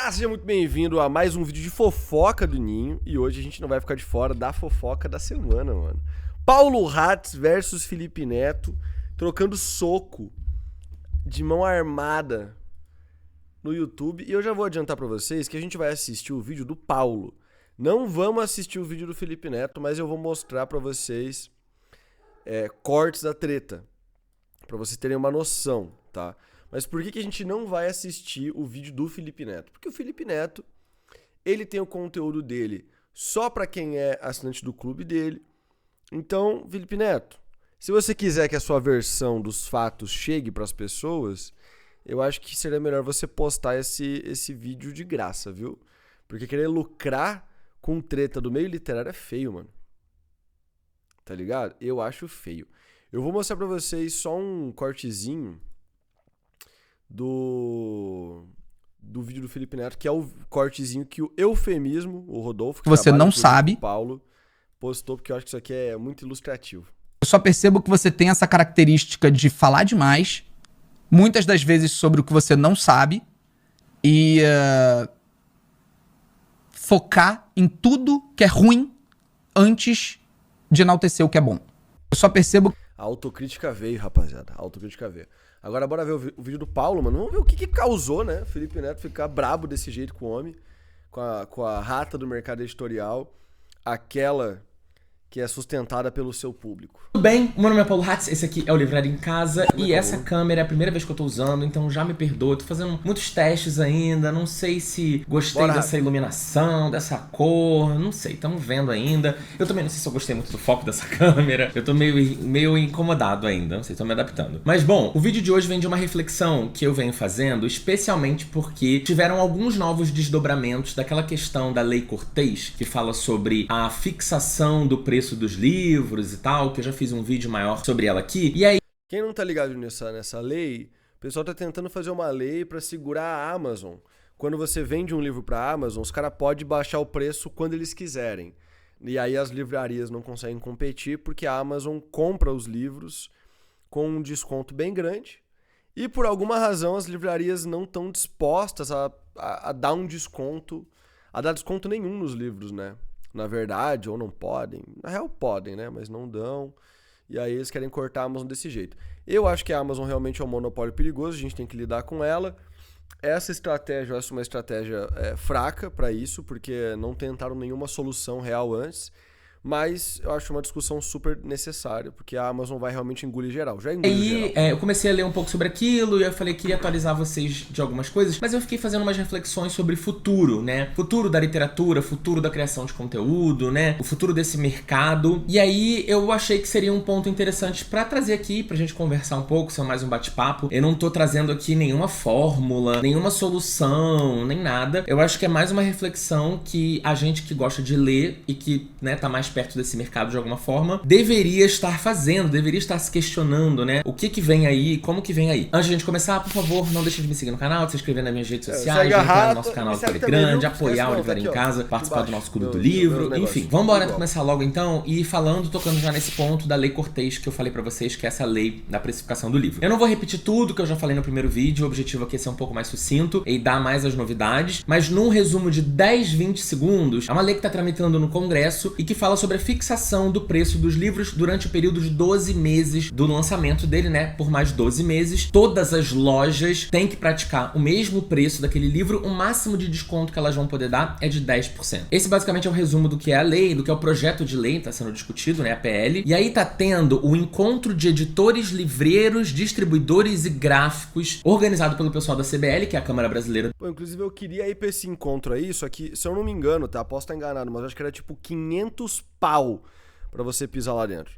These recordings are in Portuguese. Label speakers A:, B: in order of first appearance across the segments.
A: Olá, seja muito bem-vindo a mais um vídeo de fofoca do Ninho. E hoje a gente não vai ficar de fora da fofoca da semana, mano. Paulo Hatz versus Felipe Neto, trocando soco de mão armada no YouTube. E eu já vou adiantar pra vocês que a gente vai assistir o vídeo do Paulo. Não vamos assistir o vídeo do Felipe Neto, mas eu vou mostrar pra vocês cortes da treta, pra vocês terem uma noção, tá? Mas por que a gente não vai assistir o vídeo do Felipe Neto? Porque o Felipe Neto, ele tem o conteúdo dele só pra quem é assinante do clube dele. Então, Felipe Neto, se você quiser que a sua versão dos fatos chegue pras pessoas, eu acho que seria melhor você postar esse vídeo de graça, viu? Porque querer lucrar com treta do meio literário é feio, mano. Tá ligado? Eu acho feio. Eu vou mostrar pra vocês só um cortezinho do vídeo do Felipe Neto, que é o cortezinho que o Eufemismo, o Rodolfo, que
B: você não sabe,
A: o Paulo, postou, porque eu acho que isso aqui é muito ilustrativo.
B: Eu só percebo que você tem essa característica de falar demais, muitas das vezes sobre o que você não sabe, e focar em tudo que é ruim antes de enaltecer o que é bom. Eu só percebo...
A: A autocrítica veio, rapaziada. A autocrítica veio. Agora bora ver o vídeo do Paulo, mano. Vamos ver o que causou, né? Felipe Neto ficar brabo desse jeito com o homem. Com a rata do mercado editorial. Aquela que é sustentada pelo seu público.
C: Tudo bem, o meu nome é Paulo Hatz, esse aqui é o Livraria em Casa e essa câmera é a primeira vez que eu tô usando, então já me perdoa, tô fazendo muitos testes ainda, não sei se gostei dessa iluminação, dessa cor, não sei, estamos vendo ainda. Eu também não sei se eu gostei muito do foco dessa câmera, eu tô meio incomodado ainda, não sei, tô me adaptando. Mas bom, o vídeo de hoje vem de uma reflexão que eu venho fazendo, especialmente porque tiveram alguns novos desdobramentos daquela questão da Lei Cortês, que fala sobre a fixação do preço dos livros e tal, que eu já fiz um vídeo maior sobre ela aqui, e aí...
A: Quem não tá ligado nessa lei, o pessoal tá tentando fazer uma lei pra segurar a Amazon. Quando você vende um livro pra Amazon, os caras podem baixar o preço quando eles quiserem. E aí as livrarias não conseguem competir porque a Amazon compra os livros com um desconto bem grande e por alguma razão as livrarias não estão dispostas a dar um desconto, a dar desconto nenhum nos livros, né? Na verdade, ou não podem. Na real podem, né? Mas não dão. E aí eles querem cortar a Amazon desse jeito. Eu acho que a Amazon realmente é um monopólio perigoso, a gente tem que lidar com ela. Essa estratégia, eu acho uma estratégia fraca para isso, porque não tentaram nenhuma solução real antes. Mas eu acho uma discussão super necessária, porque a Amazon vai realmente engolir geral. Já engoliu geral.
C: Eu comecei a ler um pouco sobre aquilo e eu falei que queria atualizar vocês de algumas coisas, mas eu fiquei fazendo umas reflexões sobre futuro, né? Futuro da literatura, futuro da criação de conteúdo, né? O futuro desse mercado. E aí eu achei que seria um ponto interessante pra trazer aqui, pra gente conversar um pouco, ser mais um bate-papo. Eu não tô trazendo aqui nenhuma fórmula, nenhuma solução, nem nada. Eu acho que é mais uma reflexão que a gente que gosta de ler e que, né, tá mais perto desse mercado de alguma forma, deveria estar fazendo, deveria estar se questionando, né? O que vem aí, como que vem aí. Antes de a gente começar, por favor, não deixe de me seguir no canal, de se inscrever nas minhas redes sociais, entrar no nosso canal do Telegram, de apoiar o Livraria em Casa, participar do nosso clube do livro, enfim. Vamos embora começar logo então e tocando já nesse ponto da Lei Cortês que eu falei pra vocês, que é essa lei da precificação do livro. Eu não vou repetir tudo que eu já falei no primeiro vídeo, o objetivo aqui é ser um pouco mais sucinto e dar mais as novidades, mas num resumo de 10, 20 segundos, é uma lei que tá tramitando no Congresso e que fala sobre a fixação do preço dos livros durante o período de 12 meses do lançamento dele, né? Por mais 12 meses, todas as lojas têm que praticar o mesmo preço daquele livro, o máximo de desconto que elas vão poder dar é de 10%. Esse basicamente é o resumo do que é a lei, do que é o projeto de lei, tá sendo discutido, né? A PL. E aí tá tendo o encontro de editores, livreiros, distribuidores e gráficos, organizado pelo pessoal da CBL, que é a Câmara Brasileira.
A: Pô, inclusive eu queria ir pra esse encontro aí, só que, se eu não me engano, tá? Posso estar enganado, mas acho que era tipo 500 pau pra você pisar lá dentro.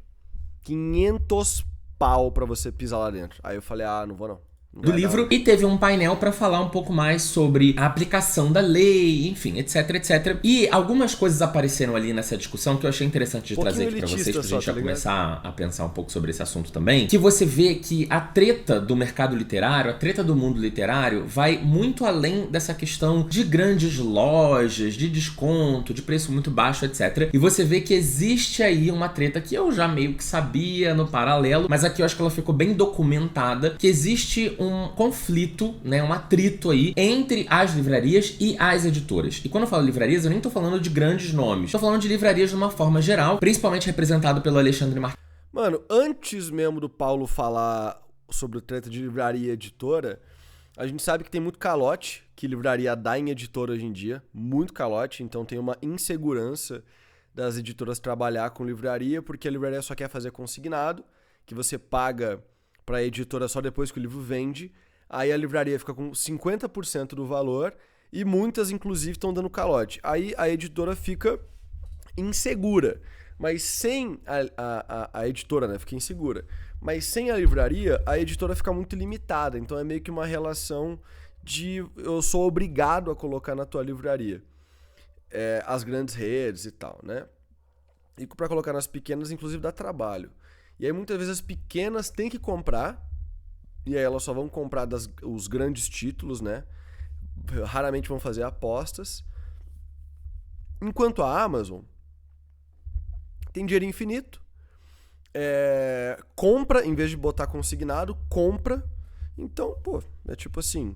A: 500 pau pra você pisar lá dentro. Aí eu falei, não vou não.
C: Do livro, e teve um painel para falar um pouco mais sobre a aplicação da lei, enfim, etc, etc. E algumas coisas apareceram ali nessa discussão que eu achei interessante de trazer aqui pra vocês, pra gente já começar a pensar um pouco sobre esse assunto também, que você vê que a treta do mercado literário, a treta do mundo literário, vai muito além dessa questão de grandes lojas, de desconto, de preço muito baixo, etc. E você vê que existe aí uma treta que eu já meio que sabia no paralelo, mas aqui eu acho que ela ficou bem documentada, que existe um conflito, né, um atrito aí entre as livrarias e as editoras. E quando eu falo livrarias, eu nem tô falando de grandes nomes. Tô falando de livrarias de uma forma geral, principalmente representado pelo Alexandre Martins.
A: Mano, antes mesmo do Paulo falar sobre o treta de livraria e editora, a gente sabe que tem muito calote que livraria dá em editora hoje em dia. Muito calote, então tem uma insegurança das editoras trabalhar com livraria, porque a livraria só quer fazer consignado, que você paga pra editora só depois que o livro vende. Aí a livraria fica com 50% do valor e muitas, inclusive, estão dando calote. Aí a editora fica insegura. Mas sem a editora, né? Fica insegura. Mas sem a livraria, a editora fica muito limitada. Então é meio que uma relação de eu sou obrigado a colocar na tua livraria. As grandes redes e tal, né? E pra colocar nas pequenas, inclusive, dá trabalho. E aí muitas vezes as pequenas têm que comprar. E aí elas só vão comprar os grandes títulos, né? Raramente vão fazer apostas. Enquanto a Amazon tem dinheiro infinito. Compra, em vez de botar consignado, compra. Então, pô, é tipo assim,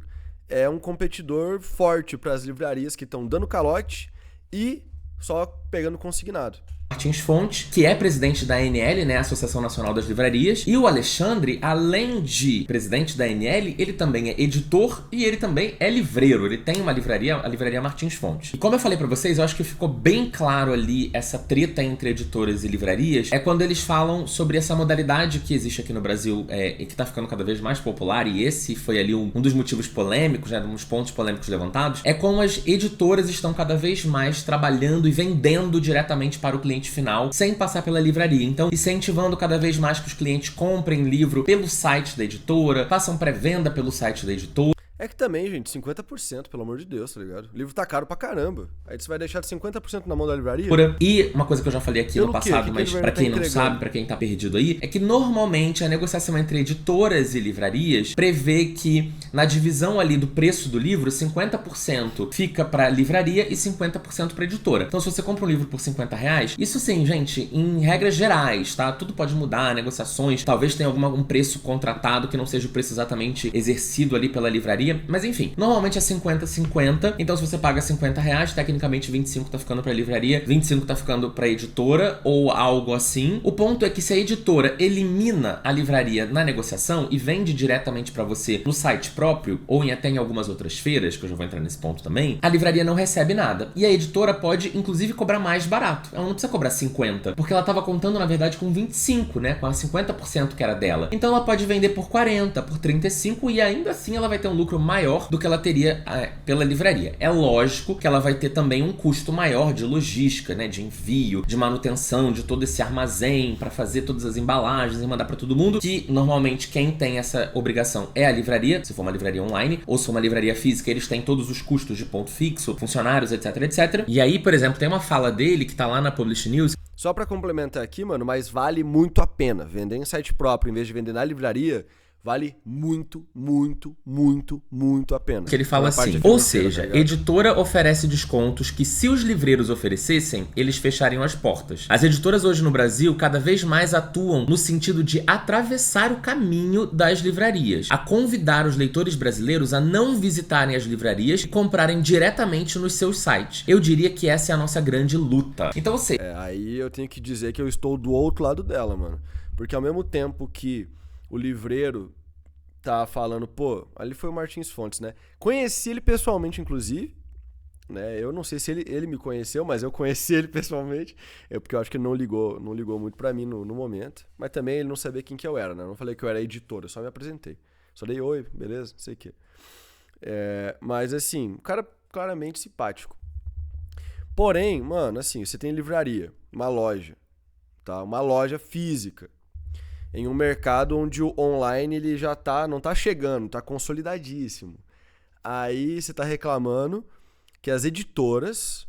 A: é um competidor forte para as livrarias que estão dando calote e só pegando consignado.
C: Martins Fontes, que é presidente da ANL, né, Associação Nacional das Livrarias, e o Alexandre, além de presidente da ANL, ele também é editor e ele também é livreiro. Ele tem uma livraria, a livraria Martins Fontes. E como eu falei pra vocês, eu acho que ficou bem claro ali essa treta entre editoras e livrarias, é quando eles falam sobre essa modalidade que existe aqui no Brasil e que tá ficando cada vez mais popular, e esse foi ali um dos motivos polêmicos, né, um dos pontos polêmicos levantados, é como as editoras estão cada vez mais trabalhando e vendendo diretamente para o cliente final, sem passar pela livraria. Então, incentivando cada vez mais que os clientes comprem livro pelo site da editora, façam pré-venda pelo site da editora.
A: É que também, gente, 50%, pelo amor de Deus, tá ligado? O livro tá caro pra caramba. Aí você vai deixar de 50% na mão da livraria?
C: E uma coisa que eu já falei aqui no passado, mas pra quem não sabe, pra quem tá perdido aí, é que normalmente a negociação entre editoras e livrarias prevê que na divisão ali do preço do livro, 50% fica pra livraria e 50% pra editora. Então se você compra um livro por R$50, isso sim, gente, em regras gerais, tá? Tudo pode mudar, negociações, talvez tenha um preço contratado que não seja o preço exatamente exercido ali pela livraria. Mas enfim, normalmente é 50-50. Então se você paga R$50, tecnicamente 25 tá ficando pra livraria, 25 tá ficando pra editora ou algo assim. O ponto é que se a editora elimina a livraria na negociação e vende diretamente pra você no site próprio ou até em algumas outras feiras, que eu já vou entrar nesse ponto também, a livraria não recebe nada. E a editora pode inclusive cobrar mais barato. Ela não precisa cobrar 50, porque ela tava contando na verdade com 25, né, com a 50% que era dela. Então ela pode vender por 40, por 35 e ainda assim ela vai ter um lucro maior do que ela teria pela livraria. É lógico que ela vai ter também um custo maior de logística, né, de envio, de manutenção, de todo esse armazém para fazer todas as embalagens e mandar para todo mundo, que normalmente quem tem essa obrigação é a livraria, se for uma livraria online, ou se for uma livraria física, eles têm todos os custos de ponto fixo, funcionários, etc, etc. E aí, por exemplo, tem uma fala dele que tá lá na Publish News.
A: Só pra complementar aqui, mano, mas vale muito a pena vender em site próprio em vez de vender na livraria. Vale muito, muito, muito, muito a pena.
C: Que ele fala assim, ou seja, editora oferece descontos que se os livreiros oferecessem, eles fechariam as portas. As editoras hoje no Brasil cada vez mais atuam no sentido de atravessar o caminho das livrarias, a convidar os leitores brasileiros a não visitarem as livrarias e comprarem diretamente nos seus sites. Eu diria que essa é a nossa grande luta. Então você...
A: aí eu tenho que dizer que eu estou do outro lado dela, mano. Porque ao mesmo tempo que o livreiro tá falando, pô, ali foi o Martins Fontes, né? Conheci ele pessoalmente, inclusive, né? Eu não sei se ele me conheceu, mas eu conheci ele pessoalmente. Porque eu acho que ele não ligou muito pra mim no momento. Mas também ele não sabia quem que eu era, né? Eu não falei que eu era editor, eu só me apresentei. Só dei oi, beleza, não sei o quê. Mas assim, um cara claramente simpático. Porém, mano, assim, você tem livraria, uma loja, tá? Uma loja física. Em um mercado onde o online ele já não tá chegando, tá consolidadíssimo. Aí você tá reclamando que as editoras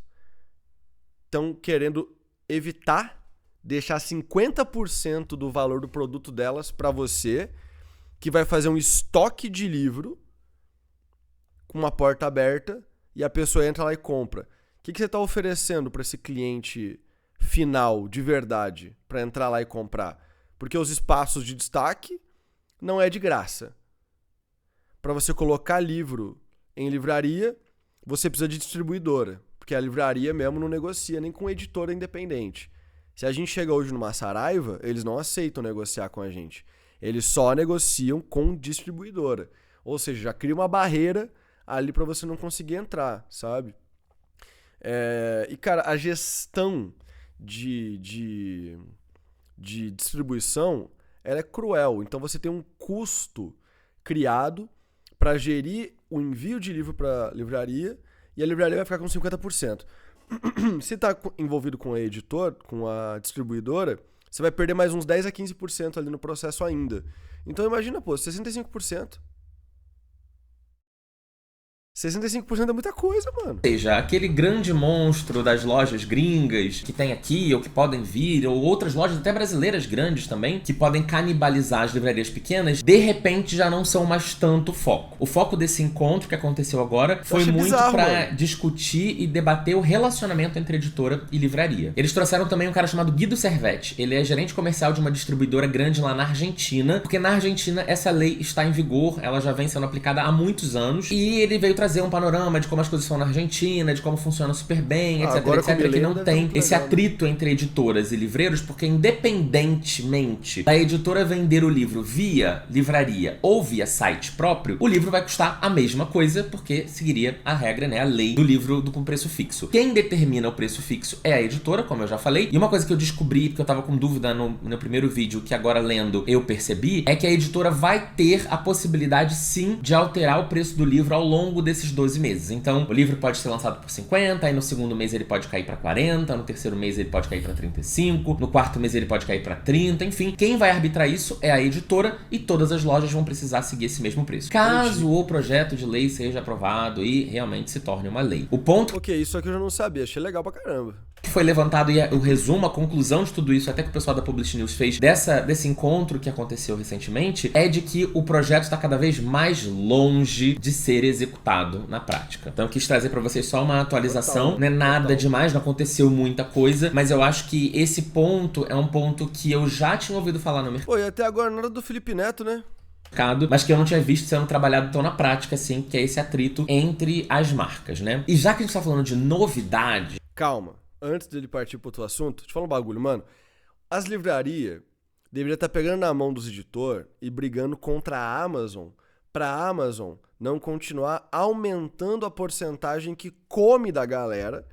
A: estão querendo evitar deixar 50% do valor do produto delas para você, que vai fazer um estoque de livro com uma porta aberta e a pessoa entra lá e compra. O que você tá oferecendo para esse cliente final de verdade para entrar lá e comprar? Porque os espaços de destaque não é de graça. para você colocar livro em livraria, você precisa de distribuidora. Porque a livraria mesmo não negocia nem com editora independente. Se a gente chega hoje numa Saraiva, eles não aceitam negociar com a gente. Eles só negociam com distribuidora. Ou seja, já cria uma barreira ali para você não conseguir entrar, sabe? E, cara, a gestão de distribuição, ela é cruel. Então você tem um custo criado para gerir o envio de livro para livraria e a livraria vai ficar com 50%. Se tá envolvido com a editor, com a distribuidora, você vai perder mais uns 10 a 15% ali no processo ainda. Então imagina, pô, 65%. 65% é muita coisa, mano.
C: Ou seja, aquele grande monstro das lojas gringas que tem aqui, ou que podem vir, ou outras lojas até brasileiras grandes também, que podem canibalizar as livrarias pequenas, de repente já não são mais tanto foco. O foco desse encontro que aconteceu agora foi muito pra discutir e debater o relacionamento entre editora e livraria. Eles trouxeram também um cara chamado Guido Servetti. Ele é gerente comercial de uma distribuidora grande lá na Argentina, porque na Argentina essa lei está em vigor, ela já vem sendo aplicada há muitos anos, e ele veio trazer um panorama de como as coisas são na Argentina, de como funciona super bem, etc, etc, que não tem esse atrito entre editoras e livreiros, porque independentemente da editora vender o livro via livraria ou via site próprio, o livro vai custar a mesma coisa, porque seguiria a regra, né, a lei do livro com preço fixo. Quem determina o preço fixo é a editora, como eu já falei, e uma coisa que eu descobri, porque eu tava com dúvida no primeiro vídeo, que agora lendo eu percebi, é que a editora vai ter a possibilidade sim de alterar o preço do livro ao longo desses 12 meses. Então, o livro pode ser lançado por 50, aí no segundo mês ele pode cair para 40, no terceiro mês ele pode cair para 35, no quarto mês ele pode cair para 30, enfim. Quem vai arbitrar isso é a editora e todas as lojas vão precisar seguir esse mesmo preço. Caso o projeto de lei seja aprovado e realmente se torne uma lei. O ponto...
A: Ok, isso aqui eu já não sabia, achei legal pra caramba.
C: Que foi levantado e o resumo, a conclusão de tudo isso, até que o pessoal da Publish News fez desse encontro que aconteceu recentemente, é de que o projeto está cada vez mais longe de ser executado na prática. Então eu quis trazer pra vocês só uma atualização, não é nada demais, não aconteceu muita coisa, mas eu acho que esse ponto é um ponto que eu já tinha ouvido falar no mercado.
A: Pô, e até agora nada do Felipe Neto, né?
C: Mas que eu não tinha visto sendo trabalhado tão na prática, assim, que é esse atrito entre as marcas, né? E já que a gente tá falando de novidade...
A: Calma, antes dele partir pro outro assunto, deixa eu falar um bagulho, mano. As livrarias deveriam estar pegando na mão dos editores e brigando contra a Amazon, pra Amazon não continuar aumentando a porcentagem que come da galera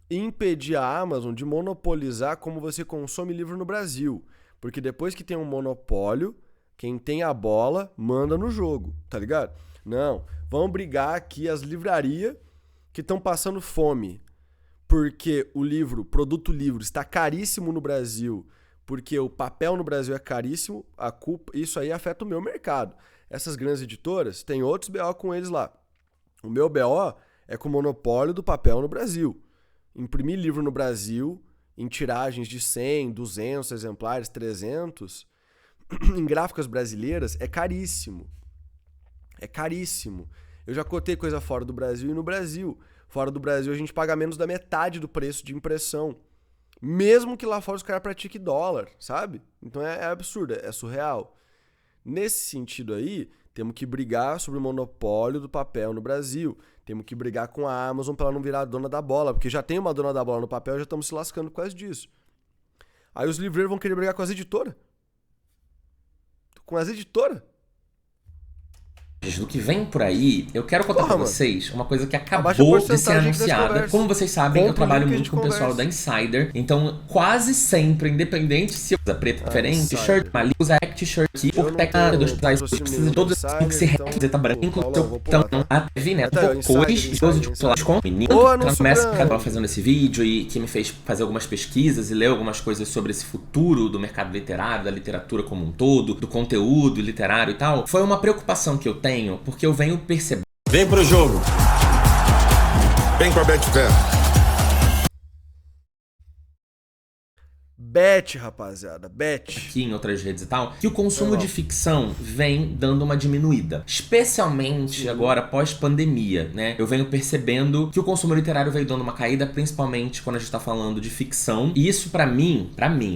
A: e impedir a Amazon de monopolizar como você consome livro no Brasil. Porque depois que tem um monopólio, quem tem a bola manda no jogo, tá ligado? Não, vamos brigar aqui as livrarias que estão passando fome. Porque o produto livro está caríssimo no Brasil, porque o papel no Brasil é caríssimo, isso aí afeta o meu mercado. Essas grandes editoras têm outros BO com eles lá. O meu BO é com o monopólio do papel no Brasil. Imprimir livro no Brasil, em tiragens de 100, 200 exemplares, 300, em gráficas brasileiras, é caríssimo. É caríssimo. Eu já cotei coisa fora do Brasil e no Brasil. Fora do Brasil a gente paga menos da metade do preço de impressão. Mesmo que lá fora os caras pratiquem dólar, sabe? Então é absurdo, é surreal. Nesse sentido aí, temos que brigar sobre o monopólio do papel no Brasil. Temos que brigar com a Amazon para ela não virar a dona da bola, porque já tem uma dona da bola no papel e já estamos se lascando por causa disso. Aí os livreiros vão querer brigar com as editoras. Com as editoras.
C: Do que vem por aí, eu quero contar pra vocês uma coisa que acabou de ser anunciada. Como vocês sabem, eu trabalho muito com o pessoal da Insider, então quase sempre, independente se usa preto diferente, shirt, ali, usa act shirt aqui, por técnica dos pais, precisa de todas as que se requisita branco, então a TV Neto hoje, esposo de celular com menino, começa a acabar fazendo esse vídeo e que me fez fazer algumas pesquisas e ler algumas coisas sobre esse futuro do mercado literário, da literatura como um todo, do conteúdo literário e tal. Foi uma preocupação que eu tenho, porque eu venho percebendo.
D: Vem pro jogo. Vem com a Betfair.
A: Bet, rapaziada, bet.
C: Aqui em outras redes e tal, que o consumo de ficção vem dando uma diminuída. Especialmente agora, pós-pandemia, né? Eu venho percebendo que o consumo literário veio dando uma caída, principalmente quando a gente tá falando de ficção. E isso, pra mim,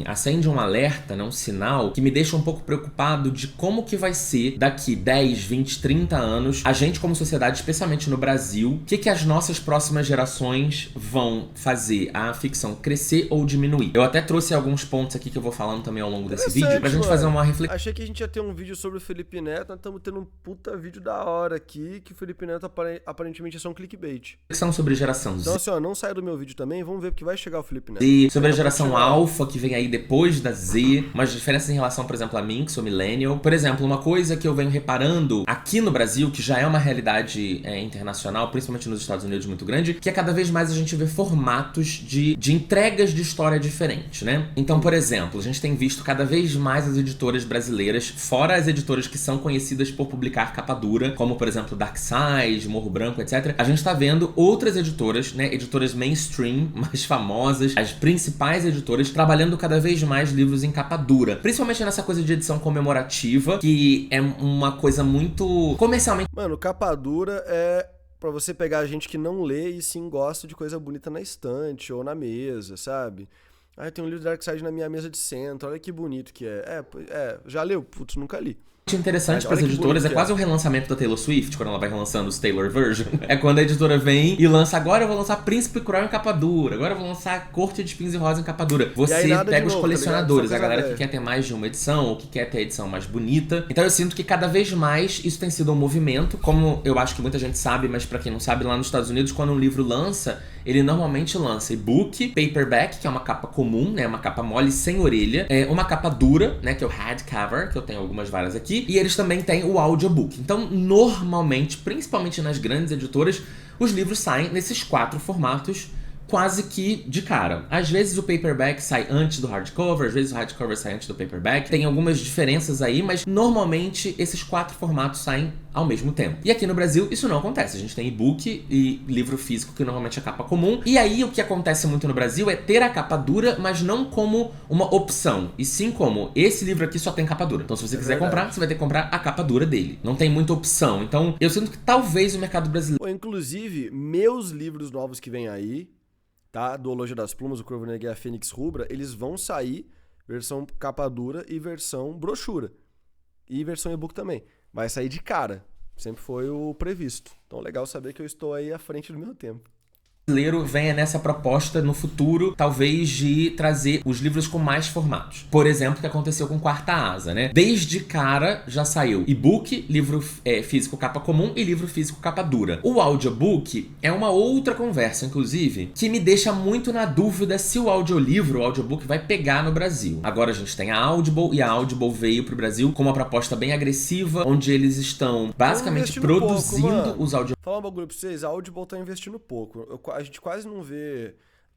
C: acende um alerta, né? Um sinal que me deixa um pouco preocupado de como que vai ser daqui 10, 20, 30 anos, a gente como sociedade, especialmente no Brasil, o que as nossas próximas gerações vão fazer a ficção crescer ou diminuir. Eu até trouxe alguns pontos aqui que eu vou falando também ao longo desse vídeo, pra gente fazer uma reflexão.
A: Achei que a gente ia ter um vídeo sobre o Felipe Neto, nós estamos tendo um puta vídeo da hora aqui, que o Felipe Neto aparentemente é só um clickbait.
C: Reflexão sobre geração Z.
A: Então assim, ó, não saia do meu vídeo também, vamos ver porque vai chegar o Felipe Neto.
C: Z, sobre a geração Alpha, que vem aí depois da Z, umas diferenças em relação, por exemplo, a mim, que sou millennial. Por exemplo, uma coisa que eu venho reparando aqui no Brasil, que já é uma realidade internacional, principalmente nos Estados Unidos muito grande, que é cada vez mais a gente vê formatos de entregas de história diferentes, né? Então, por exemplo, a gente tem visto cada vez mais as editoras brasileiras, fora as editoras que são conhecidas por publicar capa dura, como, por exemplo, Darkside, Morro Branco, etc. A gente tá vendo outras editoras, né? Editoras mainstream, mais famosas, as principais editoras, trabalhando cada vez mais livros em capa dura. Principalmente nessa coisa de edição comemorativa, que é uma coisa muito comercialmente...
A: Mano, capa dura é pra você pegar gente que não lê e sim gosta de coisa bonita na estante ou na mesa, sabe? Ah, eu tenho um livro do Darkside na minha mesa de centro, olha que bonito que é. Já leu? Putz, nunca li.
C: Interessante para as editoras, é quase o relançamento da Taylor Swift, quando ela vai relançando os Taylor Version. É quando a editora vem e lança, agora eu vou lançar Príncipe Cruel em capa dura, agora eu vou lançar Corte de Espinhos e Rosa em capa dura. Você pega os colecionadores, a galera que quer ter mais de uma edição, ou que quer ter a edição mais bonita. Então eu sinto que cada vez mais isso tem sido um movimento, como eu acho que muita gente sabe, mas para quem não sabe, lá nos Estados Unidos, quando um livro lança, ele normalmente lança e-book, paperback, que é uma capa comum, né, uma capa mole sem orelha, uma capa dura, né, que é o hardcover, que eu tenho algumas várias aqui, e eles também têm o audiobook. Então, normalmente, principalmente nas grandes editoras, os livros saem nesses 4 formatos quase que de cara. Às vezes o paperback sai antes do hardcover, às vezes o hardcover sai antes do paperback. Tem algumas diferenças aí, mas normalmente esses 4 formatos saem ao mesmo tempo. E aqui no Brasil isso não acontece. A gente tem e-book e livro físico, que normalmente é capa comum. E aí o que acontece muito no Brasil é ter a capa dura, mas não como uma opção, e sim como esse livro aqui só tem capa dura. Então se você quiser comprar, você vai ter que comprar a capa dura dele. Não tem muita opção. Então eu sinto que talvez o mercado brasileiro...
A: Inclusive, meus livros novos que vem aí, tá? Do Loja das Plumas, o Corvo Negro e a Fênix Rubra, eles vão sair versão capa dura e versão brochura. E versão e-book também. Vai sair de cara. Sempre foi o previsto. Então legal saber que eu estou aí à frente do meu tempo.
C: Brasileiro venha nessa proposta no futuro, talvez de trazer os livros com mais formatos. Por exemplo, o que aconteceu com Quarta Asa, né? Desde cara já saiu e-book, livro físico capa comum e livro físico capa dura. O audiobook é uma outra conversa, inclusive, que me deixa muito na dúvida se o audiolivro, o audiobook, vai pegar no Brasil. Agora a gente tem a Audible, e a Audible veio pro Brasil com uma proposta bem agressiva, onde eles estão basicamente produzindo os audiobooks.
A: Falar um bagulho pra vocês, a Audible tá investindo pouco. A gente quase não vê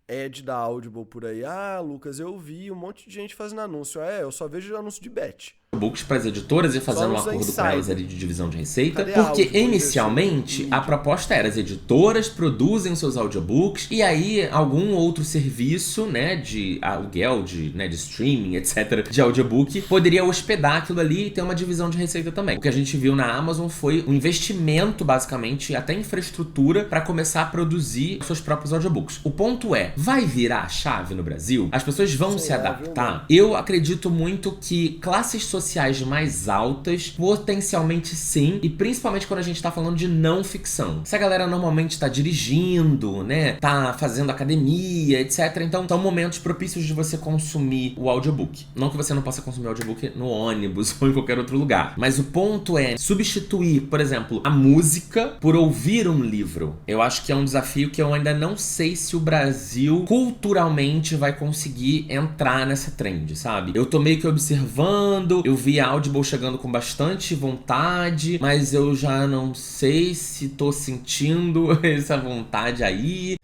A: ad da Audible por aí. Ah, Lucas, eu vi um monte de gente fazendo anúncio. Eu só vejo anúncio de bet.
C: Books para as editoras e fazendo um acordo com elas ali de divisão de receita, porque inicialmente a proposta era as editoras produzem seus audiobooks e aí algum outro serviço, né, de aluguel, de streaming, etc, de audiobook, poderia hospedar aquilo ali e ter uma divisão de receita também. O que a gente viu na Amazon foi um investimento, basicamente, até infraestrutura para começar a produzir seus próprios audiobooks. O ponto é, vai virar a chave no Brasil? As pessoas vão se adaptar? Eu acredito muito que classes sociais mais altas, potencialmente sim, e principalmente quando a gente tá falando de não ficção. Essa galera normalmente tá dirigindo, né, tá fazendo academia, etc. Então são momentos propícios de você consumir o audiobook. Não que você não possa consumir o audiobook no ônibus ou em qualquer outro lugar, mas o ponto é substituir, por exemplo, a música por ouvir um livro. Eu acho que é um desafio que eu ainda não sei se o Brasil culturalmente vai conseguir entrar nessa trend, sabe? Eu tô meio que observando, eu vi a Audible chegando com bastante vontade, mas eu já não sei se tô sentindo essa vontade aí.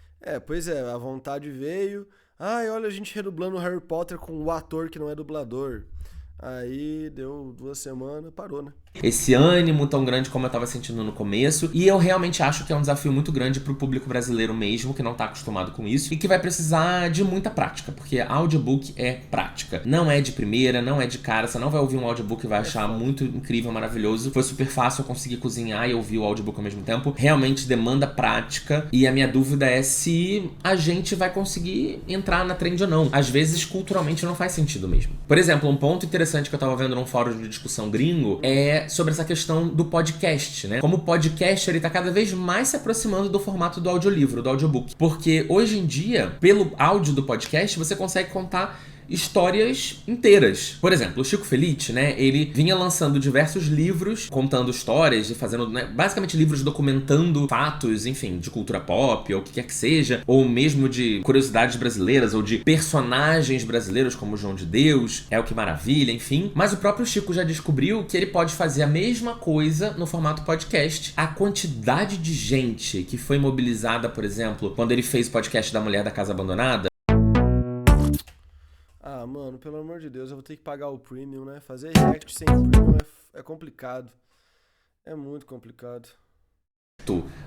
A: Pois é, a vontade veio. Ai, olha a gente redublando Harry Potter com o ator que não é dublador. Aí deu 2 semanas, parou, né?
C: esse ânimo tão grande como eu tava sentindo no começo. E eu realmente acho que é um desafio muito grande pro público brasileiro mesmo, que não tá acostumado com isso, e que vai precisar de muita prática, porque audiobook é prática. Não é de primeira, não é de cara, você não vai ouvir um audiobook e vai achar muito incrível, maravilhoso. Foi super fácil eu conseguir cozinhar e ouvir o audiobook ao mesmo tempo. Realmente demanda prática, e a minha dúvida é se a gente vai conseguir entrar na trend ou não. Às vezes, culturalmente, não faz sentido mesmo. Por exemplo, um ponto interessante que eu tava vendo num fórum de discussão gringo é sobre essa questão do podcast, né? Como o podcast, ele tá cada vez mais se aproximando do formato do audiolivro, do audiobook. Porque hoje em dia, pelo áudio do podcast, você consegue contar histórias inteiras. Por exemplo, o Chico Felitti, né, ele vinha lançando diversos livros contando histórias e fazendo, né, basicamente livros documentando fatos, enfim, de cultura pop ou o que quer que seja, ou mesmo de curiosidades brasileiras ou de personagens brasileiros como João de Deus, É o Que Maravilha, enfim. Mas o próprio Chico já descobriu que ele pode fazer a mesma coisa no formato podcast. A quantidade de gente que foi mobilizada, por exemplo, quando ele fez o podcast da Mulher da Casa Abandonada.
A: Ah, mano, pelo amor de Deus, eu vou ter que pagar o premium, né? Fazer react sem premium é complicado. É muito complicado.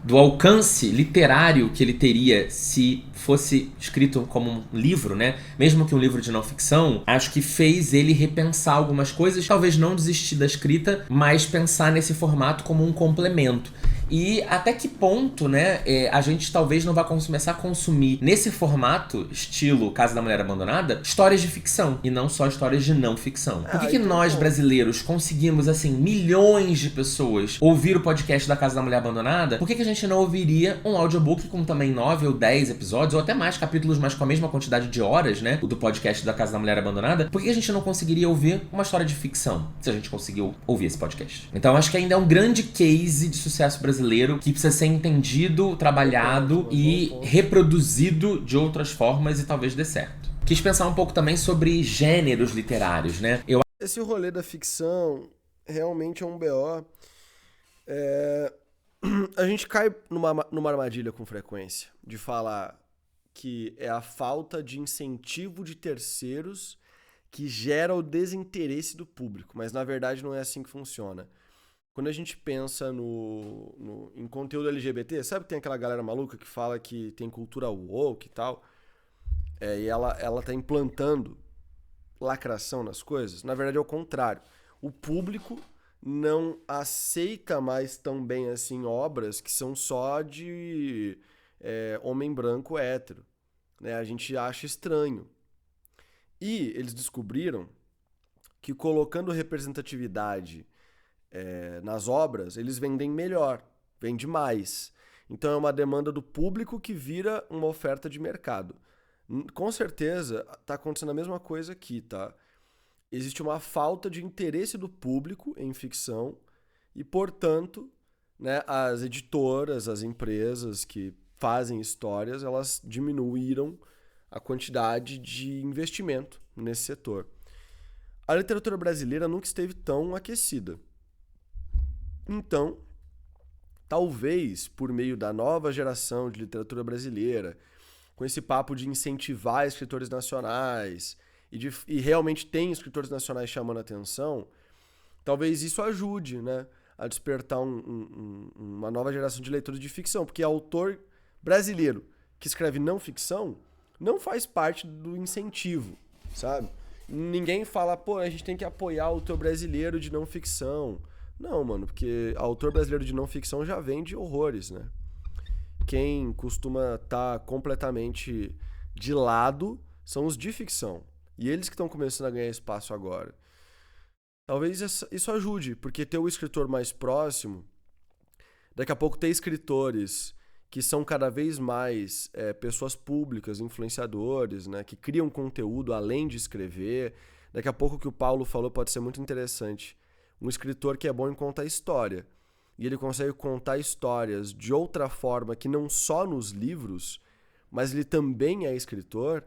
C: Do alcance literário que ele teria se fosse escrito como um livro, né? Mesmo que um livro de não ficção, acho que fez ele repensar algumas coisas, talvez não desistir da escrita, mas pensar nesse formato como um complemento. E até que ponto, né, a gente talvez não vá começar a consumir nesse formato, estilo Casa da Mulher Abandonada, histórias de ficção e não só histórias de não ficção. Por que nós, brasileiros, conseguimos, assim, milhões de pessoas ouvir o podcast da Casa da Mulher Abandonada? Por que a gente não ouviria um audiobook com também 9 ou 10 episódios, ou até mais capítulos, mas com a mesma quantidade de horas, né, do podcast da Casa da Mulher Abandonada? Por que a gente não conseguiria ouvir uma história de ficção, se a gente conseguiu ouvir esse podcast? Então, acho que ainda é um grande case de sucesso brasileiro que precisa ser entendido, trabalhado e reproduzido de outras formas e talvez dê certo. Quis pensar um pouco também sobre gêneros literários, né?
A: Esse rolê da ficção realmente é um BO. A gente cai numa armadilha com frequência de falar que é a falta de incentivo de terceiros que gera o desinteresse do público, mas na verdade não é assim que funciona. Quando a gente pensa em conteúdo LGBT, sabe que tem aquela galera maluca que fala que tem cultura woke e tal? E ela tá implantando lacração nas coisas. Na verdade é o contrário. O público não aceita mais tão bem assim obras que são só de homem branco hétero, né? A gente acha estranho. E eles descobriram que colocando representatividade nas obras, eles vendem melhor, vende mais. Então é uma demanda do público que vira uma oferta de mercado. Com certeza está acontecendo a mesma coisa aqui, tá? Existe uma falta de interesse do público em ficção e, portanto, né, as editoras, as empresas que fazem histórias, elas diminuíram a quantidade de investimento nesse setor. A literatura brasileira nunca esteve tão aquecida. Então, talvez por meio da nova geração de literatura brasileira, com esse papo de incentivar escritores nacionais e realmente tem escritores nacionais chamando a atenção, talvez isso ajude, né, a despertar uma nova geração de leitores de ficção, porque autor brasileiro que escreve não ficção não faz parte do incentivo, sabe? Ninguém fala, pô, a gente tem que apoiar o autor brasileiro de não ficção. Não, mano, porque autor brasileiro de não ficção já vende horrores, né? Quem costuma estar completamente de lado são os de ficção. E eles que estão começando a ganhar espaço agora. Talvez isso ajude, porque ter o escritor mais próximo, daqui a pouco ter escritores que são cada vez mais pessoas públicas, influenciadores, né, que criam conteúdo além de escrever. Daqui a pouco o que o Paulo falou pode ser muito interessante. Um escritor que é bom em contar história. E ele consegue contar histórias de outra forma que não só nos livros, mas ele também é escritor,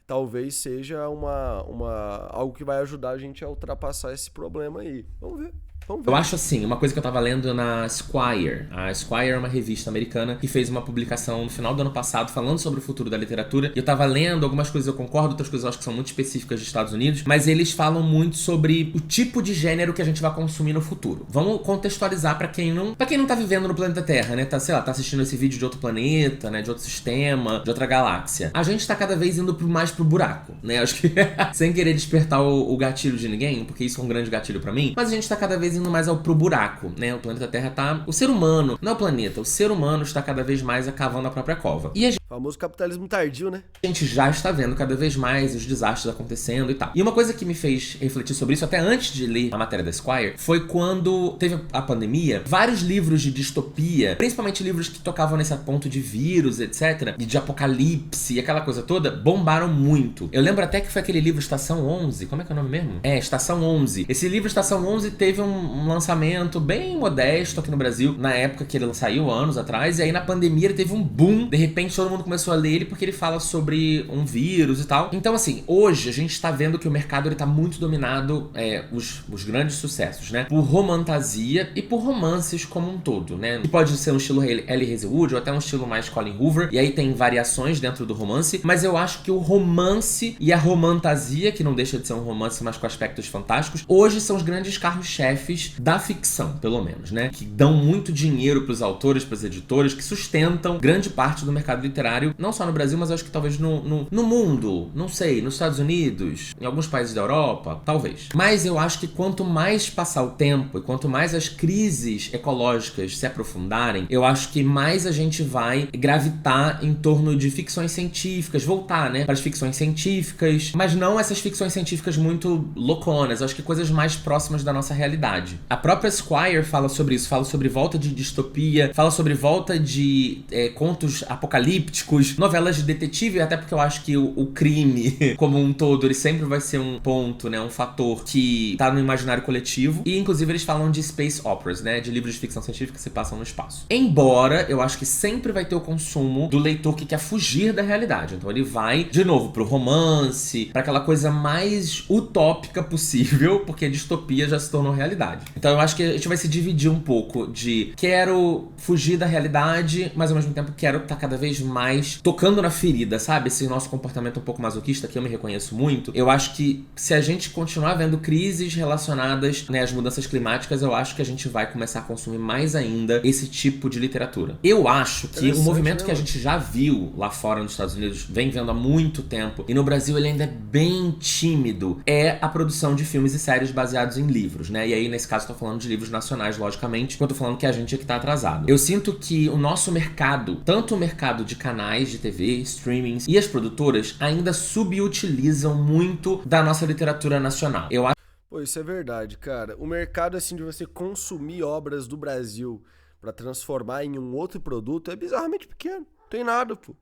A: talvez seja algo que vai ajudar a gente a ultrapassar esse problema aí. Vamos ver. Vamos ver.
C: Eu acho assim, uma coisa que eu tava lendo na Esquire. A Esquire é uma revista americana que fez uma publicação no final do ano passado falando sobre o futuro da literatura. E eu tava lendo, algumas coisas eu concordo, outras coisas eu acho que são muito específicas dos Estados Unidos. Mas eles falam muito sobre o tipo de gênero que a gente vai consumir no futuro. Vamos contextualizar pra quem não tá vivendo no planeta Terra, né? Tá, sei lá, tá assistindo esse vídeo de outro planeta, né? De outro sistema, de outra galáxia. A gente tá cada vez indo mais pro buraco, né? Acho que sem querer despertar o gatilho de ninguém, porque isso é um grande gatilho pra mim. Mas a gente tá cada vez indo mais pro buraco, né? O planeta Terra tá... O ser humano, não é o planeta, o ser humano está cada vez mais cavando a própria cova. E a
A: O famoso capitalismo tardio, né?
C: gente já está vendo cada vez mais os desastres acontecendo e tal. E uma coisa que me fez refletir sobre isso, até antes de ler a matéria da Esquire, foi quando teve a pandemia, vários livros de distopia, principalmente livros que tocavam nesse ponto de vírus, etc., e de apocalipse e aquela coisa toda, bombaram muito. Eu lembro até que foi aquele livro Estação 11, como é que é o nome mesmo? Estação 11. Esse livro Estação 11 teve um lançamento bem modesto aqui no Brasil, na época que ele saiu, anos atrás, e aí na pandemia ele teve um boom, de repente todo mundo começou a ler ele porque ele fala sobre um vírus e tal. Então assim, hoje a gente tá vendo que o mercado ele tá muito dominado, os grandes sucessos, né, por romantasia e por romances como um todo, né, que pode ser um estilo L. Hazelwood ou até um estilo mais Colin Hoover, e aí tem variações dentro do romance, mas eu acho que o romance e a romantasia, que não deixa de ser um romance, mas com aspectos fantásticos, hoje são os grandes carros-chefes da ficção, pelo menos, né, que dão muito dinheiro pros autores, pros editores, que sustentam grande parte do mercado literário, não só no Brasil, mas acho que talvez no mundo, não sei, nos Estados Unidos, em alguns países da Europa, talvez. Mas eu acho que quanto mais passar o tempo e quanto mais as crises ecológicas se aprofundarem, eu acho que mais a gente vai gravitar em torno de ficções científicas, voltar, né, para as ficções científicas, mas não essas ficções científicas muito louconas, acho que coisas mais próximas da nossa realidade. A própria Esquire fala sobre isso, fala sobre volta de distopia, fala sobre volta de contos apocalípticos, novelas de detetive, até porque eu acho que o crime como um todo, ele sempre vai ser um ponto, né, um fator que tá no imaginário coletivo, e inclusive eles falam de space operas, né, de livros de ficção científica que se passam no espaço. Embora eu acho que sempre vai ter o consumo do leitor que quer fugir da realidade, então ele vai, de novo, pro romance, pra aquela coisa mais utópica possível, porque a distopia já se tornou realidade. Então eu acho que a gente vai se dividir um pouco de quero fugir da realidade, mas ao mesmo tempo quero estar cada vez mais tocando na ferida, sabe? Esse nosso comportamento um pouco masoquista, que eu me reconheço muito. Eu acho que se a gente continuar vendo crises relacionadas, né, às mudanças climáticas, eu acho que a gente vai começar a consumir mais ainda esse tipo de literatura. Eu acho que um movimento que a gente já viu lá fora nos Estados Unidos, vem vendo há muito tempo, e no Brasil ele ainda é bem tímido, é a produção de filmes e séries baseados em livros, né? E aí, nesse caso, eu tô falando de livros nacionais, logicamente, enquanto eu tô falando que a gente é que tá atrasado. Eu sinto que o nosso mercado, tanto o mercado de canais de TV, streamings e as produtoras, ainda subutilizam muito da nossa literatura nacional. Eu acho.
A: Pô, isso é verdade, cara. O mercado, assim, de você consumir obras do Brasil pra transformar em um outro produto é bizarramente pequeno. Não tem nada, pô.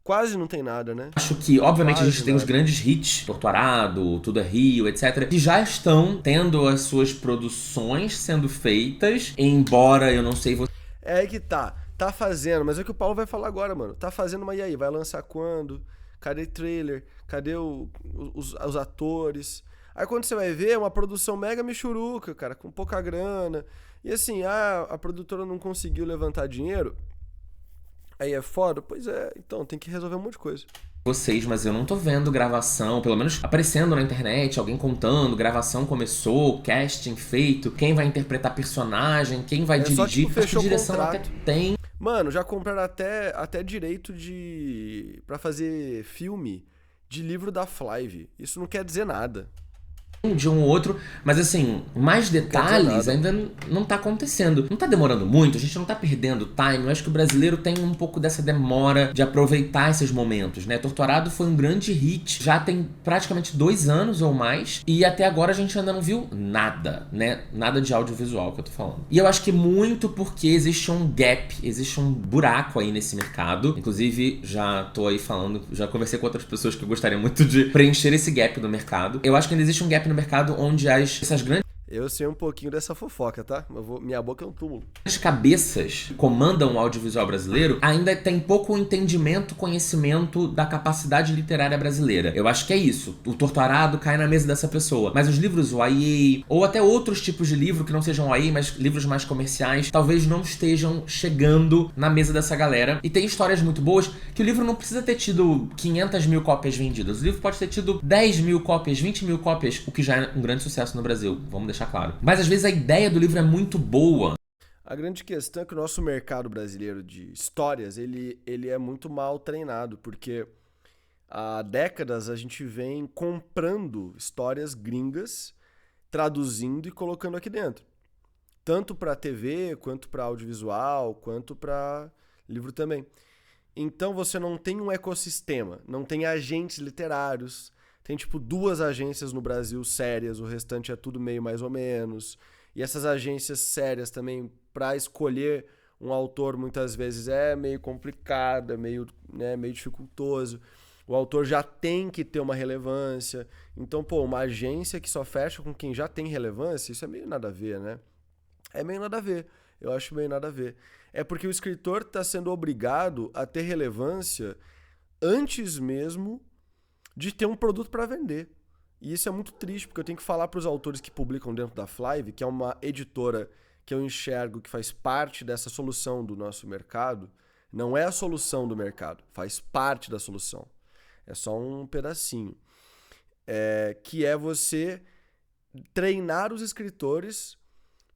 A: Quase não tem nada, né?
C: Acho que, obviamente,
A: Quase
C: a gente tem
A: nada.
C: os grandes hits, Torto Arado, Tudo é Rio, etc., que já estão tendo as suas produções sendo feitas, embora eu não sei...
A: É aí que tá. Tá fazendo, mas é o que o Paulo vai falar agora, mano. Tá fazendo, mas e aí? Vai lançar quando? Cadê trailer? Cadê os atores? Aí quando você vai ver, é uma produção mega michuruca, cara, com pouca grana. E assim, a produtora não conseguiu levantar dinheiro... Aí é foda? Pois é, então tem que resolver um monte de coisa.
C: Vocês, mas eu não tô vendo gravação, pelo menos aparecendo na internet, alguém contando, gravação começou, casting feito, quem vai interpretar personagem, quem vai dirigir,
A: só, tipo,
C: acho que
A: fechou
C: direção
A: contrato.
C: até tem.
A: Mano, já compraram até direito pra fazer filme de livro da Flive. Isso não quer dizer nada.
C: De um ou outro, mas assim, mais detalhes ainda não tá acontecendo. Não tá demorando muito, a gente não tá perdendo time. Eu acho que o brasileiro tem um pouco dessa demora de aproveitar esses momentos, né? Torto Arado foi um grande hit, já tem praticamente 2 anos ou mais, e até agora a gente ainda não viu nada, né? Nada de audiovisual que eu tô falando. E eu acho que muito porque existe um gap, existe um buraco aí nesse mercado. Inclusive, já tô aí falando, já conversei com outras pessoas que eu gostaria muito de preencher esse gap no mercado. Eu acho que ainda existe um gap no mercado onde essas grandes...
A: Eu sei um pouquinho dessa fofoca, tá? Minha boca é um túmulo.
C: As cabeças que comandam o audiovisual brasileiro ainda tem pouco entendimento, conhecimento da capacidade literária brasileira. Eu acho que é isso. O Torturado cai na mesa dessa pessoa. Mas os livros YA, ou até outros tipos de livro que não sejam YA, mas livros mais comerciais, talvez não estejam chegando na mesa dessa galera. E tem histórias muito boas que o livro não precisa ter tido 500 mil cópias vendidas. O livro pode ter tido 10 mil cópias, 20 mil cópias, o que já é um grande sucesso no Brasil. Vamos deixar claro. Mas às vezes a ideia do livro é muito boa.
A: A grande questão é que o nosso mercado brasileiro de histórias, ele é muito mal treinado, porque há décadas a gente vem comprando histórias gringas, traduzindo e colocando aqui dentro. Tanto para TV, quanto para audiovisual, quanto para livro também. Então você não tem um ecossistema, não tem agentes literários. Tem, tipo, 2 agências no Brasil sérias, o restante é tudo meio mais ou menos. E essas agências sérias também, para escolher um autor, muitas vezes é meio complicado, é meio dificultoso. O autor já tem que ter uma relevância. Então, pô, uma agência que só fecha com quem já tem relevância, isso é meio nada a ver, né? É meio nada a ver. Eu acho meio nada a ver. É porque o escritor está sendo obrigado a ter relevância antes mesmo de ter um produto para vender. E isso é muito triste, porque eu tenho que falar para os autores que publicam dentro da Flive, que é uma editora que eu enxergo que faz parte dessa solução do nosso mercado. Não é a solução do mercado, faz parte da solução. É só um pedacinho. Que é você treinar os escritores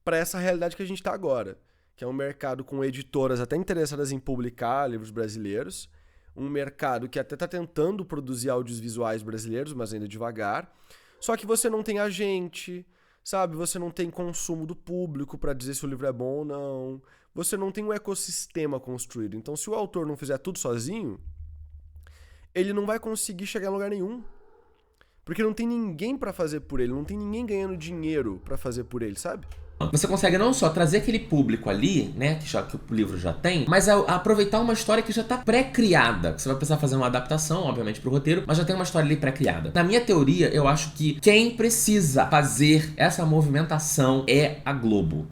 A: para essa realidade que a gente está agora, que é um mercado com editoras até interessadas em publicar livros brasileiros, um mercado que até está tentando produzir audiovisuais brasileiros, mas ainda devagar. Só que você não tem agente, sabe? Você não tem consumo do público para dizer se o livro é bom ou não. Você não tem um ecossistema construído. Então, se o autor não fizer tudo sozinho, ele não vai conseguir chegar em lugar nenhum. Porque não tem ninguém para fazer por ele, não tem ninguém ganhando dinheiro para fazer por ele, sabe?
C: Você consegue não só trazer aquele público ali, né, que o livro já tem, mas aproveitar uma história que já tá pré-criada. Você vai precisar fazer uma adaptação, obviamente, pro roteiro, mas já tem uma história ali pré-criada. Na minha teoria, eu acho que quem precisa fazer essa movimentação é a Globo.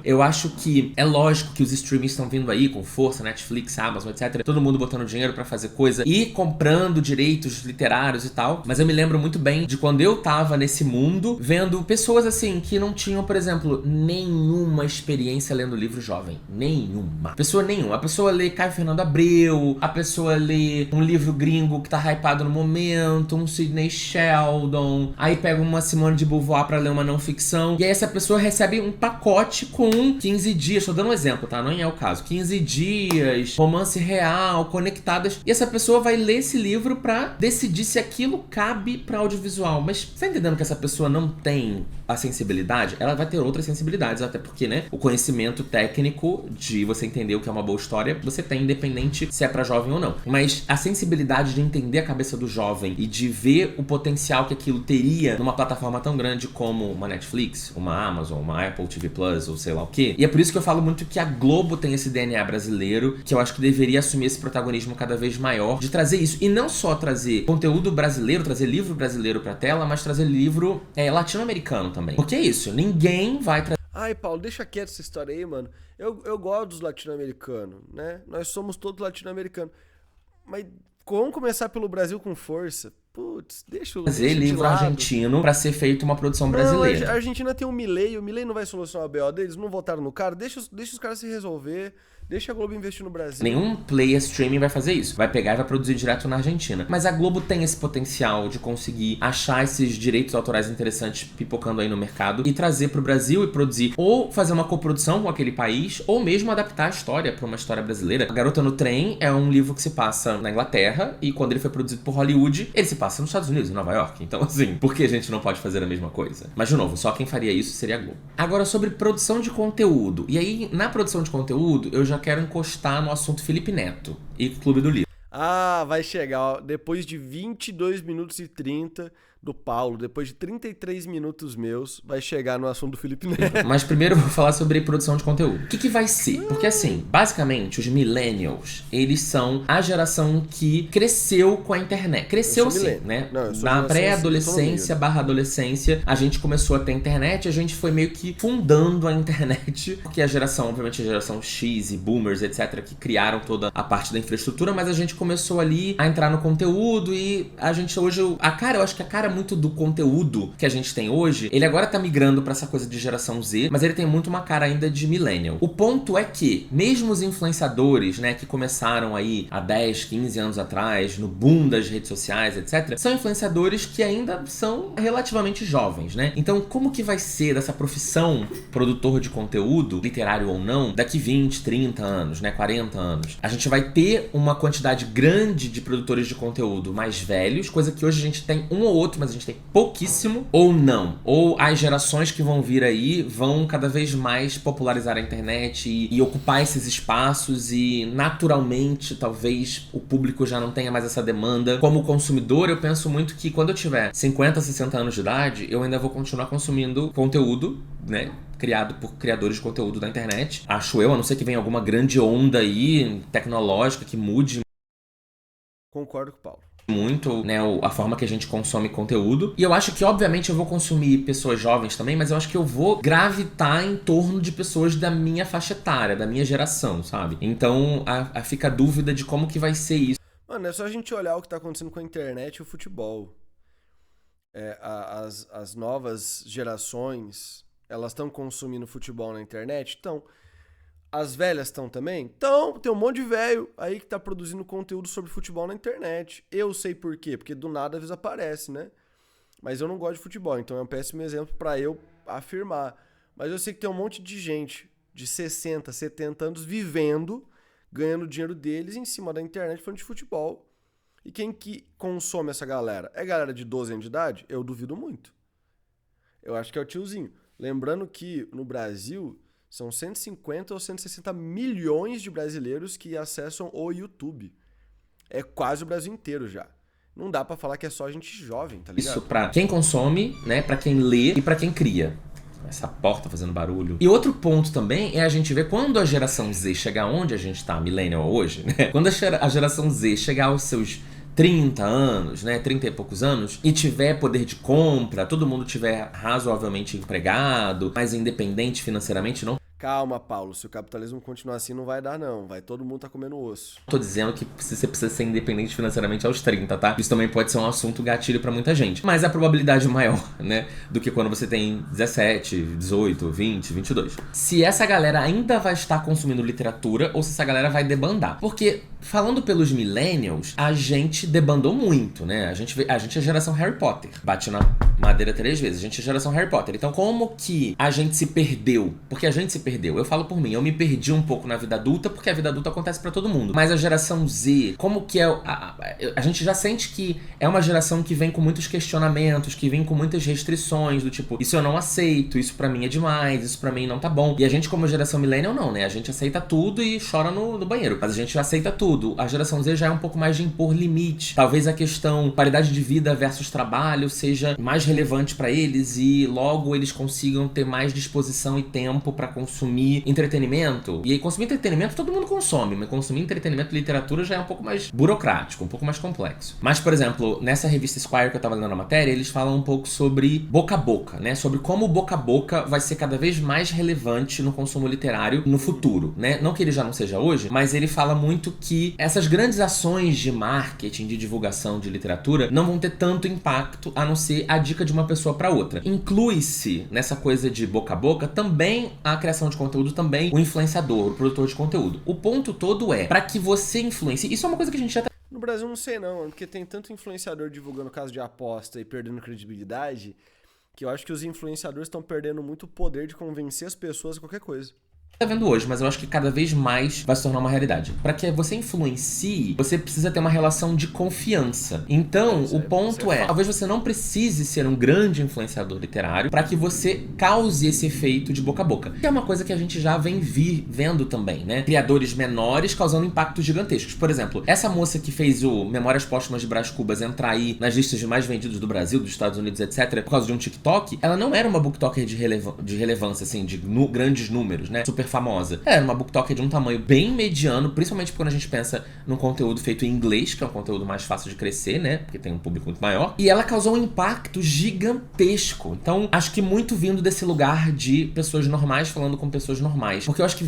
C: Eu acho que é lógico que os streamings estão vindo aí com força, Netflix, Amazon, etc. Todo mundo botando dinheiro pra fazer coisa e comprando direitos literários e tal. Mas eu me lembro muito bem de quando eu tava nesse mundo, vendo pessoas assim que não tinham, por exemplo, nenhuma experiência lendo livro jovem. Nenhuma. A pessoa lê Caio Fernando Abreu, a pessoa lê um livro gringo que tá hypado no momento, um Sidney Sheldon, aí pega uma Simone de Beauvoir pra ler uma não ficção, e aí essa pessoa recebe um pacote com 15 dias, tô dando um exemplo, tá? Não é o caso. 15 dias, romance real, conectadas. E essa pessoa vai ler esse livro pra decidir se aquilo cabe pra audiovisual. Mas você tá entendendo que essa pessoa não tem a sensibilidade? Ela vai ter outras sensibilidades, até porque, né? O conhecimento técnico de você entender o que é uma boa história, você tem, independente se é pra jovem ou não. Mas a sensibilidade de entender a cabeça do jovem e de ver o potencial que aquilo teria numa plataforma tão grande como uma Netflix, uma Amazon, uma Apple TV Plus, ou sei lá o quê. E é por isso que eu falo muito que a Globo tem esse DNA brasileiro, que eu acho que deveria assumir esse protagonismo cada vez maior, de trazer isso. E não só trazer conteúdo brasileiro, trazer livro brasileiro pra tela, mas trazer livro latino-americano também. Porque é isso, ninguém vai trazer...
A: Ai, Paulo, deixa quieto essa história aí, mano. Eu gosto dos latino-americanos, né? Nós somos todos latino-americanos. Mas vamos começar pelo Brasil com força. Putz, deixa
C: fazer livro argentino pra ser feito uma produção brasileira.
A: Não, a Argentina tem o Milei não vai solucionar o BO deles, não votaram no cara, deixa os caras se resolver, deixa a Globo investir no Brasil.
C: Nenhum player streaming vai fazer isso, vai pegar e vai produzir direto na Argentina. Mas a Globo tem esse potencial de conseguir achar esses direitos autorais interessantes pipocando aí no mercado e trazer pro Brasil e produzir, ou fazer uma coprodução com aquele país, ou mesmo adaptar a história pra uma história brasileira. A Garota no Trem é um livro que se passa na Inglaterra e quando ele foi produzido por Hollywood, ele se passa nos Estados Unidos, em Nova York. Então, assim, por que a gente não pode fazer a mesma coisa? Mas, de novo, só quem faria isso seria a Globo. Agora, sobre produção de conteúdo. E aí, na produção de conteúdo, eu já quero encostar no assunto Felipe Neto e Clube do Livro.
A: Ah, vai chegar, ó. Depois de 22 minutos e 30, do Paulo, depois de 33 minutos meus, vai chegar no assunto do Felipe Neto.
C: Mas primeiro eu vou falar sobre produção de conteúdo. O que vai ser? Porque assim, basicamente, os millennials, eles são a geração que cresceu com a internet. Cresceu assim, né?
A: Não, eu sou
C: Na
A: geração
C: pré-adolescência / adolescência, a gente começou a ter internet, a gente foi meio que fundando a internet, porque a geração, obviamente a geração X e boomers, etc, que criaram toda a parte da infraestrutura, mas a gente começou ali a entrar no conteúdo e a gente hoje, eu acho que a cara muito do conteúdo que a gente tem hoje, ele agora tá migrando pra essa coisa de geração Z, mas ele tem muito uma cara ainda de millennial. O ponto é que, mesmo os influenciadores, né, que começaram aí há 10, 15 anos atrás, no boom das redes sociais, etc, são influenciadores que ainda são relativamente jovens, né? Então, como que vai ser dessa profissão produtor de conteúdo, literário ou não, daqui 20, 30 anos, né, 40 anos? A gente vai ter uma quantidade grande de produtores de conteúdo mais velhos, coisa que hoje a gente tem um ou outro, mas a gente tem pouquíssimo, ou não. Ou as gerações que vão vir aí vão cada vez mais popularizar a internet e ocupar esses espaços e naturalmente talvez o público já não tenha mais essa demanda. Como consumidor, eu penso muito que quando eu tiver 50, 60 anos de idade, eu ainda vou continuar consumindo conteúdo, né, criado por criadores de conteúdo da internet. Acho eu, a não ser que venha alguma grande onda aí tecnológica que mude
A: Concordo com o Paulo.
C: muito, né, a forma que a gente consome conteúdo. E eu acho que, obviamente, eu vou consumir pessoas jovens também, mas eu acho que eu vou gravitar em torno de pessoas da minha faixa etária, da minha geração, sabe? Então, fica a dúvida de como que vai ser isso.
A: Mano, é só a gente olhar o que tá acontecendo com a internet e o futebol. As novas gerações, elas estão consumindo futebol na internet? Então, as velhas estão também? Então, tem um monte de velho aí que tá produzindo conteúdo sobre futebol na internet. Eu sei por quê, porque do nada às vezes aparece, né? Mas eu não gosto de futebol, então é um péssimo exemplo pra eu afirmar. Mas eu sei que tem um monte de gente de 60, 70 anos vivendo, ganhando o dinheiro deles em cima da internet falando de futebol. E quem que consome essa galera? É galera de 12 anos de idade? Eu duvido muito. Eu acho que é o tiozinho. Lembrando que no Brasil são 150 ou 160 milhões de brasileiros que acessam o YouTube. É quase o Brasil inteiro já. Não dá pra falar que é só gente jovem, tá ligado?
C: Isso pra quem consome, né, pra quem lê e pra quem cria. Essa porta fazendo barulho. E outro ponto também é a gente ver quando a geração Z chegar onde a gente tá, millennial hoje, né? Quando a geração Z chegar aos seus 30 anos, né, 30 e poucos anos, e tiver poder de compra, todo mundo tiver razoavelmente empregado, mais independente financeiramente, não
A: Calma, Paulo. Se o capitalismo continuar assim, não vai dar, não. Vai todo mundo tá comendo osso.
C: tô dizendo que você precisa ser independente financeiramente aos 30, tá? Isso também pode ser um assunto gatilho pra muita gente. Mas a probabilidade maior, né, do que quando você tem 17, 18, 20, 22. Se essa galera ainda vai estar consumindo literatura ou se essa galera vai debandar. Porque, falando pelos millennials, a gente debandou muito, né? A gente é a geração Harry Potter. Bate na madeira 3 vezes. A gente é a geração Harry Potter. Então, como que a gente se perdeu? Porque a gente se perdeu. Eu falo por mim, eu me perdi um pouco na vida adulta, porque a vida adulta acontece pra todo mundo. Mas a geração Z, como que é... A gente já sente que é uma geração que vem com muitos questionamentos, que vem com muitas restrições, do tipo, isso eu não aceito, isso pra mim é demais, isso pra mim não tá bom. E a gente, como geração millennial, não, né? A gente aceita tudo e chora no banheiro. Mas a gente aceita tudo. A geração Z já é um pouco mais de impor limite. Talvez a questão qualidade de vida versus trabalho seja mais relevante pra eles e logo eles consigam ter mais disposição e tempo pra consumir entretenimento. E aí, consumir entretenimento todo mundo consome, mas consumir entretenimento e literatura já é um pouco mais burocrático, um pouco mais complexo. Mas, por exemplo, nessa revista Esquire que eu tava lendo a matéria, eles falam um pouco sobre boca a boca, né? Sobre como o boca a boca vai ser cada vez mais relevante no consumo literário no futuro, né? Não que ele já não seja hoje, mas ele fala muito que essas grandes ações de marketing, de divulgação de literatura, não vão ter tanto impacto a não ser a dica de uma pessoa pra outra. Inclui-se nessa coisa de boca a boca também a criação de conteúdo, também o influenciador, o produtor de conteúdo. O ponto todo é, pra que você influencie, isso é uma coisa que a gente já tá...
A: No Brasil não sei não, porque tem tanto influenciador divulgando caso de aposta e perdendo credibilidade, que eu acho que os influenciadores estão perdendo muito o poder de convencer as pessoas a qualquer coisa.
C: Tá vendo hoje, mas eu acho que cada vez mais vai se tornar uma realidade. Para que você influencie, você precisa ter uma relação de confiança. Então, o ponto é, talvez você não precise ser um grande influenciador literário para que você cause esse efeito de boca a boca. Que é uma coisa que a gente já vem vendo também, né? Criadores menores causando impactos gigantescos. Por exemplo, essa moça que fez o Memórias Póstumas de Brás Cubas entrar aí nas listas de mais vendidos do Brasil, dos Estados Unidos, etc., por causa de um TikTok, ela não era uma booktoker de relevância, assim, de grandes números, né? Super famosa. Ela era uma booktoker de um tamanho bem mediano, principalmente quando a gente pensa num conteúdo feito em inglês, que é um conteúdo mais fácil de crescer, né? Porque tem um público muito maior. E ela causou um impacto gigantesco. Então, acho que muito vindo desse lugar de pessoas normais falando com pessoas normais. Porque eu acho que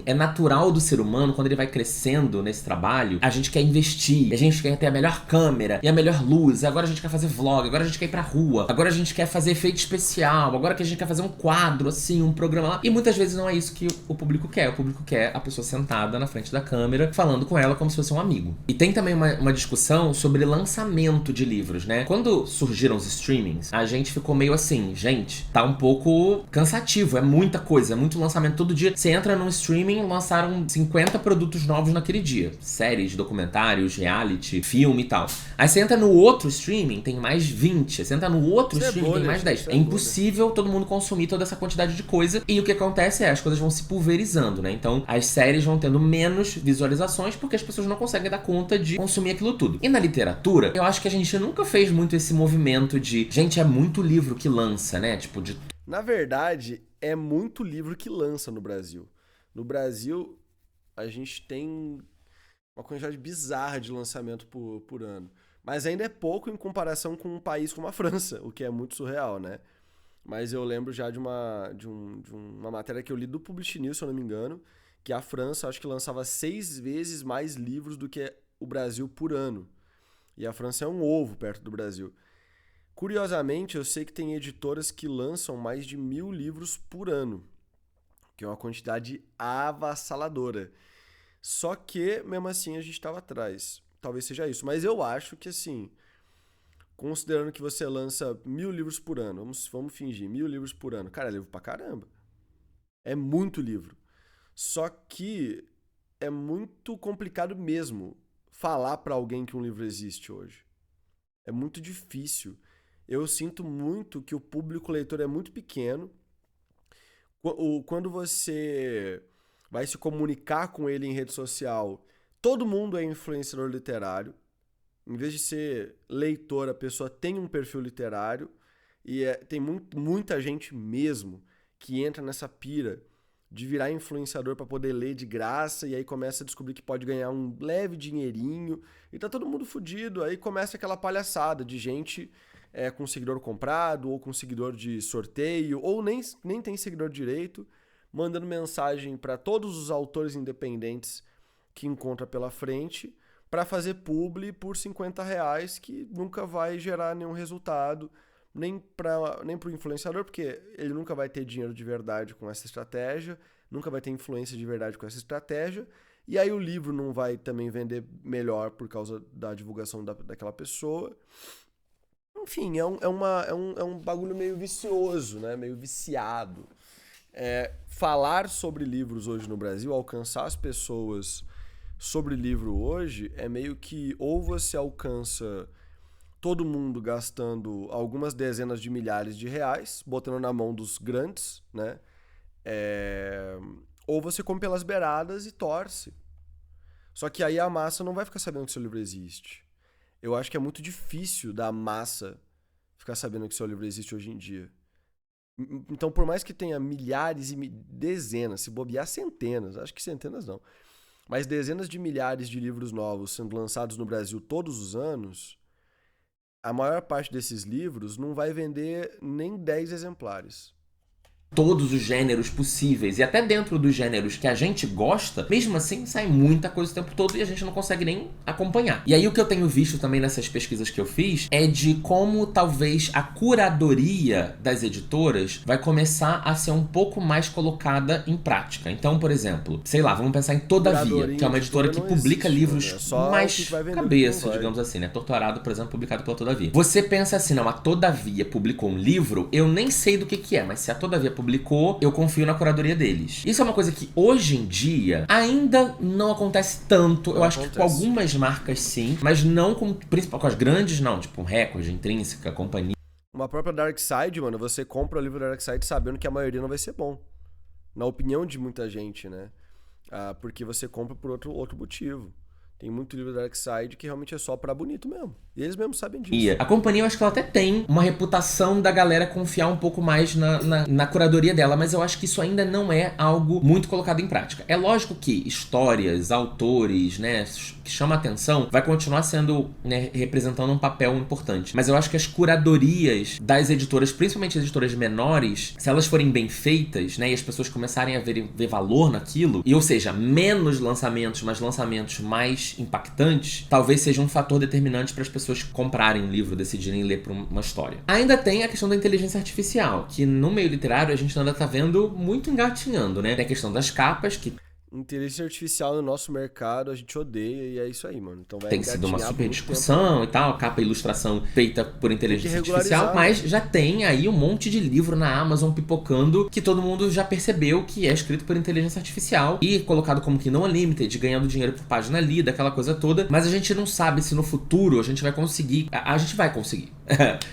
C: é natural do ser humano, quando ele vai crescendo nesse trabalho, a gente quer investir, a gente quer ter a melhor câmera e a melhor luz, agora a gente quer fazer vlog, agora a gente quer ir pra rua, agora a gente quer fazer efeito especial, agora que a gente quer fazer um quadro, assim, um programa lá. E muitas vezes não é isso que o público quer. O público quer a pessoa sentada na frente da câmera, falando com ela como se fosse um amigo. E tem também uma discussão sobre lançamento de livros, né? Quando surgiram os streamings, a gente ficou meio assim, gente, tá um pouco cansativo, é muita coisa, é muito lançamento todo dia. Você entra num streaming, lançaram 50 produtos novos naquele dia. Séries, documentários, reality, filme e tal. Aí você entra no outro streaming, tem mais 20. Você entra no outro streaming, tem mais 10. É impossível todo mundo consumir toda essa quantidade de coisa. E o que acontece é, as coisas vão se pulverizando, né? Então, as séries vão tendo menos visualizações porque as pessoas não conseguem dar conta de consumir aquilo tudo. E na literatura, eu acho que a gente nunca fez muito esse movimento de... Gente, é muito livro que lança, né? Tipo, de...
A: Na verdade, é muito livro que lança no Brasil. No Brasil, a gente tem uma quantidade bizarra de lançamento por ano. Mas ainda é pouco em comparação com um país como a França, o que é muito surreal, né? Mas eu lembro já de uma matéria que eu li do Publish News, se eu não me engano, que a França acho que lançava 6 vezes mais livros do que o Brasil por ano. E a França é um ovo perto do Brasil. Curiosamente, eu sei que tem editoras que lançam mais de 1000 livros por ano, que é uma quantidade avassaladora. Só que, mesmo assim, a gente estava atrás. Talvez seja isso. Mas eu acho que, assim, considerando que você lança 1000 livros por ano, vamos fingir, 1000 livros por ano. Cara, é livro pra caramba. É muito livro. Só que é muito complicado mesmo falar pra alguém que um livro existe hoje. É muito difícil. Eu sinto muito que o público leitor é muito pequeno. Quando você vai se comunicar com ele em rede social, todo mundo é influenciador literário. Em vez de ser leitor, a pessoa tem um perfil literário. E tem muita gente mesmo que entra nessa pira de virar influenciador para poder ler de graça, e aí começa a descobrir que pode ganhar um leve dinheirinho, e tá todo mundo fudido. Aí começa aquela palhaçada de gente com seguidor comprado, ou com seguidor de sorteio, ou nem tem seguidor direito, mandando mensagem para todos os autores independentes que encontra pela frente, para fazer publi por R$50, que nunca vai gerar nenhum resultado, nem pro influenciador, porque ele nunca vai ter dinheiro de verdade com essa estratégia, nunca vai ter influência de verdade com essa estratégia, e aí o livro não vai também vender melhor por causa da divulgação daquela pessoa. Enfim, é um bagulho meio vicioso, né? Meio viciado. Falar sobre livros hoje no Brasil, alcançar as pessoas sobre livro hoje, é meio que ou você alcança todo mundo gastando algumas dezenas de milhares de reais, botando na mão dos grandes, né? Ou você come pelas beiradas e torce. Só que aí a massa não vai ficar sabendo que seu livro existe. Eu acho que é muito difícil da massa ficar sabendo que seu livro existe hoje em dia. Então, por mais que tenha milhares e dezenas, se bobear centenas, acho que centenas não, mas dezenas de milhares de livros novos sendo lançados no Brasil todos os anos, a maior parte desses livros não vai vender nem 10 exemplares.
C: Todos os gêneros possíveis, e até dentro dos gêneros que a gente gosta, mesmo assim sai muita coisa o tempo todo e a gente não consegue nem acompanhar. E aí o que eu tenho visto também nessas pesquisas que eu fiz é de como talvez a curadoria das editoras vai começar a ser um pouco mais colocada em prática. Então, por exemplo, sei lá, vamos pensar em Todavia, que é uma editora que publica livros mais cabeça, digamos assim, né? Torturado, por exemplo, publicado pela Todavia. Você pensa assim, não, a Todavia publicou um livro, eu nem sei do que é, mas se a Todavia publicou, eu confio na curadoria deles. Isso é uma coisa que hoje em dia ainda não acontece tanto. Eu acho que com algumas marcas sim, mas não com, principalmente com as grandes não, tipo Record, Intrínseca, Companhia.
A: Uma própria Dark Side, mano, você compra o livro da Dark Side sabendo que a maioria não vai ser bom. Na opinião de muita gente, né? Porque você compra por outro motivo. Tem muito livro da Dark Side que realmente é só pra bonito mesmo. E eles mesmos sabem disso.
C: A Companhia, eu acho que ela até tem uma reputação da galera confiar um pouco mais na curadoria dela, mas eu acho que isso ainda não é algo muito colocado em prática. É lógico que histórias, autores, né, que chama atenção, vai continuar sendo, né, representando um papel importante. Mas eu acho que as curadorias das editoras, principalmente as editoras menores, se elas forem bem feitas, né, e as pessoas começarem a ver valor naquilo, ou seja, menos lançamentos, mas lançamentos mais impactantes, talvez seja um fator determinante para as pessoas comprarem um livro, decidirem ler por uma história. Ainda tem a questão da inteligência artificial, que no meio literário a gente ainda tá vendo muito engatinhando, né? Tem a questão das capas, que
A: inteligência artificial no nosso mercado a gente odeia e é isso aí, mano. Então vai
C: tem sido uma super
A: muito
C: discussão
A: tempo.
C: E tal, capa e ilustração feita por inteligência artificial,
A: né?
C: mas já tem aí um monte de livro na Amazon pipocando que todo mundo já percebeu que é escrito por inteligência artificial e colocado como que não unlimited, ganhando dinheiro por página lida, aquela coisa toda, mas a gente não sabe se no futuro a gente vai conseguir, a gente vai conseguir,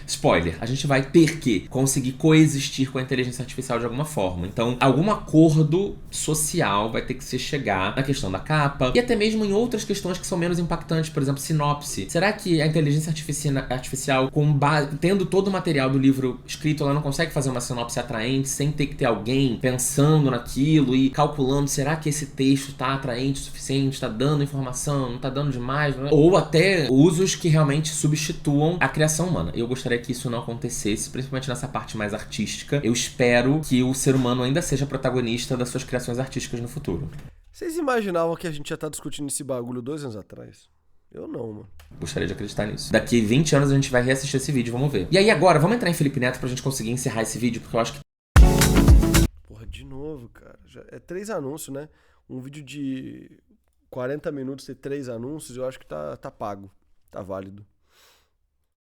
C: spoiler, a gente vai ter que conseguir coexistir com a inteligência artificial de alguma forma. Então, algum acordo social vai ter que se chegar na questão da capa e até mesmo em outras questões que são menos impactantes, por exemplo, sinopse. Será que a inteligência artificial tendo todo o material do livro escrito, ela não consegue fazer uma sinopse atraente sem ter que ter alguém pensando naquilo e calculando, será que esse texto tá atraente o suficiente, tá dando informação, não tá dando demais? Ou até usos que realmente substituam a criação humana. Eu gostaria que isso não acontecesse, principalmente nessa parte mais artística. Eu espero que o ser humano ainda seja protagonista das suas criações artísticas no futuro.
A: Vocês imaginavam que a gente já tá discutindo esse bagulho 2 anos atrás? Eu não, mano.
C: Gostaria de acreditar nisso. Daqui 20 anos a gente vai reassistir esse vídeo, vamos ver. E aí agora, vamos entrar em Felipe Neto pra gente conseguir encerrar esse vídeo, porque eu acho que...
A: Porra, de novo, cara. É 3 anúncios, né? Um vídeo de 40 minutos ter 3 anúncios, eu acho que tá pago. Tá válido.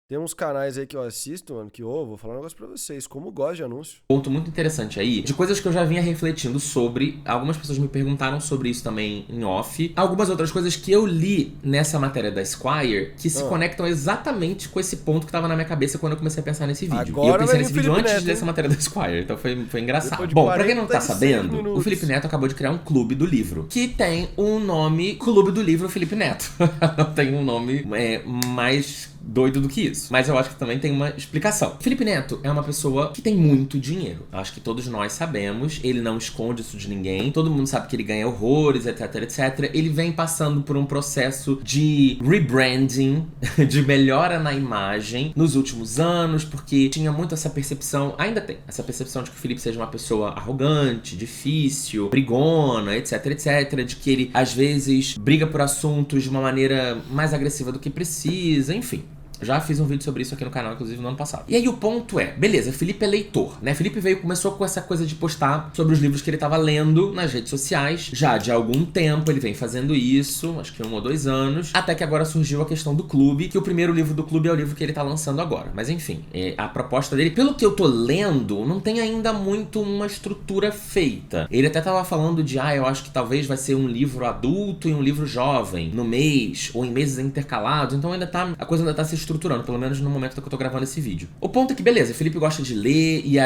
A: Tem uns canais aí que eu assisto, mano, que vou falar um negócio pra vocês, como eu gosto de anúncio.
C: Ponto muito interessante aí, de coisas que eu já vinha refletindo sobre, algumas pessoas me perguntaram sobre isso também em off, algumas outras coisas que eu li nessa matéria da Esquire, que se conectam exatamente com esse ponto que tava na minha cabeça quando eu comecei a pensar nesse vídeo.
A: Agora
C: e eu pensei nesse vídeo
A: Felipe
C: antes
A: Neto,
C: dessa matéria da Esquire, então foi engraçado.
A: De
C: Bom, pra quem não tá
A: 46
C: sabendo,
A: minutos.
C: o Felipe Neto acabou de criar um clube do livro, que tem um nome Clube do Livro Felipe Neto. Tem um nome mais doido do que isso. Mas eu acho que também tem uma explicação. Felipe Neto é uma pessoa que tem muito dinheiro. Acho que todos nós sabemos. Ele não esconde isso de ninguém. Todo mundo sabe que ele ganha horrores, etc, etc. Ele vem passando por um processo de rebranding, de melhora na imagem nos últimos anos, porque tinha muito essa percepção, ainda tem, essa percepção de que o Felipe seja uma pessoa arrogante, difícil, brigona, etc, etc. De que ele, às vezes, briga por assuntos de uma maneira mais agressiva do que precisa, enfim. Já fiz um vídeo sobre isso aqui no canal, inclusive no ano passado. E aí o ponto é, beleza, Felipe é leitor, né? Felipe começou com essa coisa de postar sobre os livros que ele tava lendo nas redes sociais. Já de algum tempo ele vem fazendo isso, acho que 1 ou 2 anos, até que agora surgiu a questão do clube, que o primeiro livro do clube é o livro que ele tá lançando agora. Mas enfim, a proposta dele, pelo que eu tô lendo, não tem ainda muito uma estrutura feita. Ele até tava falando de, eu acho que talvez vai ser um livro adulto e um livro jovem no mês, ou em meses intercalados, então a coisa ainda tá se estruturando, pelo menos no momento que eu tô gravando esse vídeo. O ponto é que, beleza, o Felipe gosta de ler e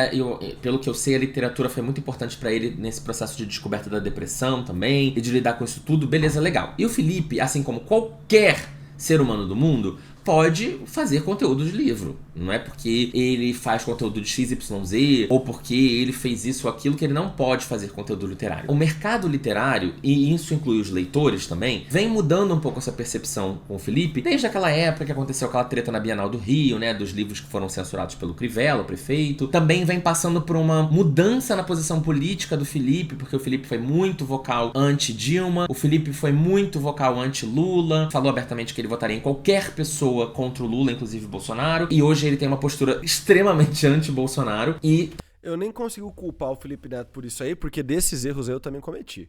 C: pelo que eu sei, a literatura foi muito importante pra ele nesse processo de descoberta da depressão também, e de lidar com isso tudo, beleza, legal. E o Felipe, assim como qualquer ser humano do mundo, pode fazer conteúdo de livro. Não é porque ele faz conteúdo de XYZ ou porque ele fez isso ou aquilo que ele não pode fazer conteúdo literário. O mercado literário, e isso inclui os leitores também, vem mudando um pouco essa percepção com o Felipe desde aquela época que aconteceu aquela treta na Bienal do Rio, né, dos livros que foram censurados pelo Crivella, o prefeito. Também vem passando por uma mudança na posição política do Felipe, porque o Felipe foi muito vocal anti-Dilma, o Felipe foi muito vocal anti-Lula, falou abertamente que ele votaria em qualquer pessoa contra o Lula, inclusive Bolsonaro, e hoje ele tem uma postura extremamente anti-Bolsonaro e...
A: Eu nem consigo culpar o Felipe Neto por isso aí, porque desses erros eu também cometi.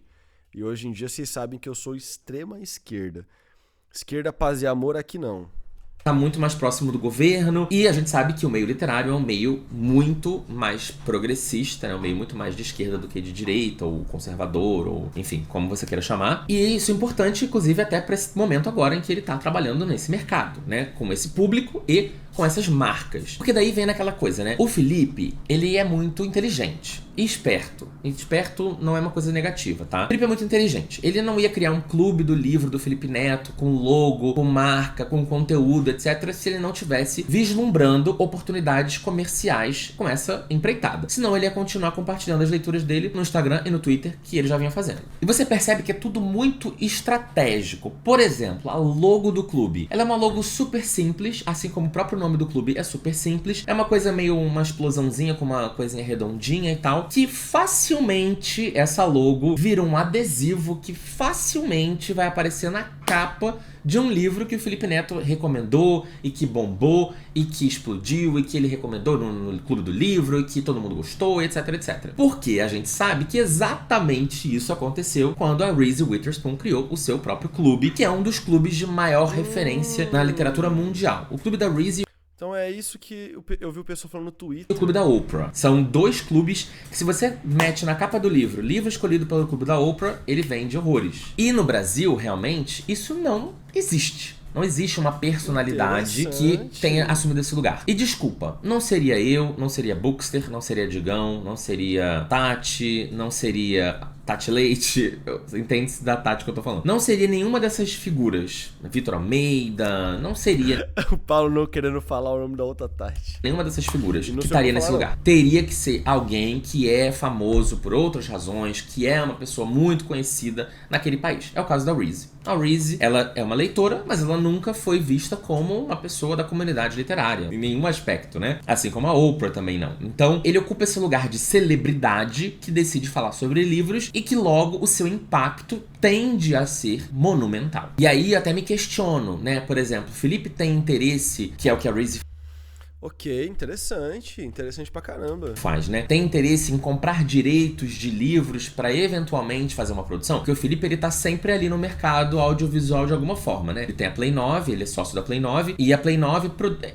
A: E hoje em dia vocês sabem que eu sou extrema esquerda. Esquerda, paz e amor, aqui não.
C: tá muito mais próximo do governo, e a gente sabe que o meio literário é um meio muito mais progressista, né? Um meio muito mais de esquerda do que de direita, ou conservador, ou enfim, como você queira chamar. E isso é importante, inclusive, até para esse momento agora em que ele tá trabalhando nesse mercado, né? Com esse público e com essas marcas. Porque daí vem naquela coisa, né? O Felipe, ele é muito inteligente e esperto. E esperto não é uma coisa negativa, tá? O Felipe é muito inteligente. Ele não ia criar um clube do livro do Felipe Neto com logo, com marca, com conteúdo, etc., se ele não tivesse vislumbrando oportunidades comerciais com essa empreitada. Senão ele ia continuar compartilhando as leituras dele no Instagram e no Twitter, que ele já vinha fazendo. E você percebe que é tudo muito estratégico. Por exemplo, a logo do clube. Ela é uma logo super simples, assim como o próprio nome do clube é super simples. É uma coisa meio uma explosãozinha com uma coisinha redondinha e tal, que facilmente essa logo vira um adesivo que facilmente vai aparecer na capa de um livro que o Felipe Neto recomendou e que bombou e que explodiu e que ele recomendou no Clube do Livro e que todo mundo gostou, etc, etc. Porque a gente sabe que exatamente isso aconteceu quando a Reese Witherspoon criou o seu próprio clube, que é um dos clubes de maior referência na literatura mundial. O clube da Reese.
A: Então é isso que eu vi o pessoal falando no Twitter.
C: O clube da Oprah. São dois clubes que, se você mete na capa do livro escolhido pelo clube da Oprah, ele vende horrores. E no Brasil, realmente, isso não existe. Não existe uma personalidade que tenha assumido esse lugar. E desculpa, não seria eu, não seria Bookster, não seria Digão, não seria Tati, não seria Tati Leite, entende-se da Tati que eu tô falando. Não seria nenhuma dessas figuras. Vitor Almeida, não seria...
A: O Paulo não querendo falar o nome da outra Tati.
C: Nenhuma dessas figuras que estaria nesse lugar. Teria que ser alguém que é famoso por outras razões, que é uma pessoa muito conhecida naquele país. É o caso da Reese. A Reese, ela é uma leitora, mas ela nunca foi vista como uma pessoa da comunidade literária, em nenhum aspecto, né? Assim como a Oprah também não. Então, ele ocupa esse lugar de celebridade que decide falar sobre livros e que logo o seu impacto tende a ser monumental. E aí até me questiono, né? Por exemplo, Felipe tem interesse, que é o que a Reese
A: Ok, interessante pra caramba.
C: faz, né? Tem interesse em comprar direitos de livros pra eventualmente fazer uma produção? Porque o Felipe, ele tá sempre ali no mercado audiovisual de alguma forma, né? Ele tem a Play 9, ele é sócio da Play 9, e a Play 9,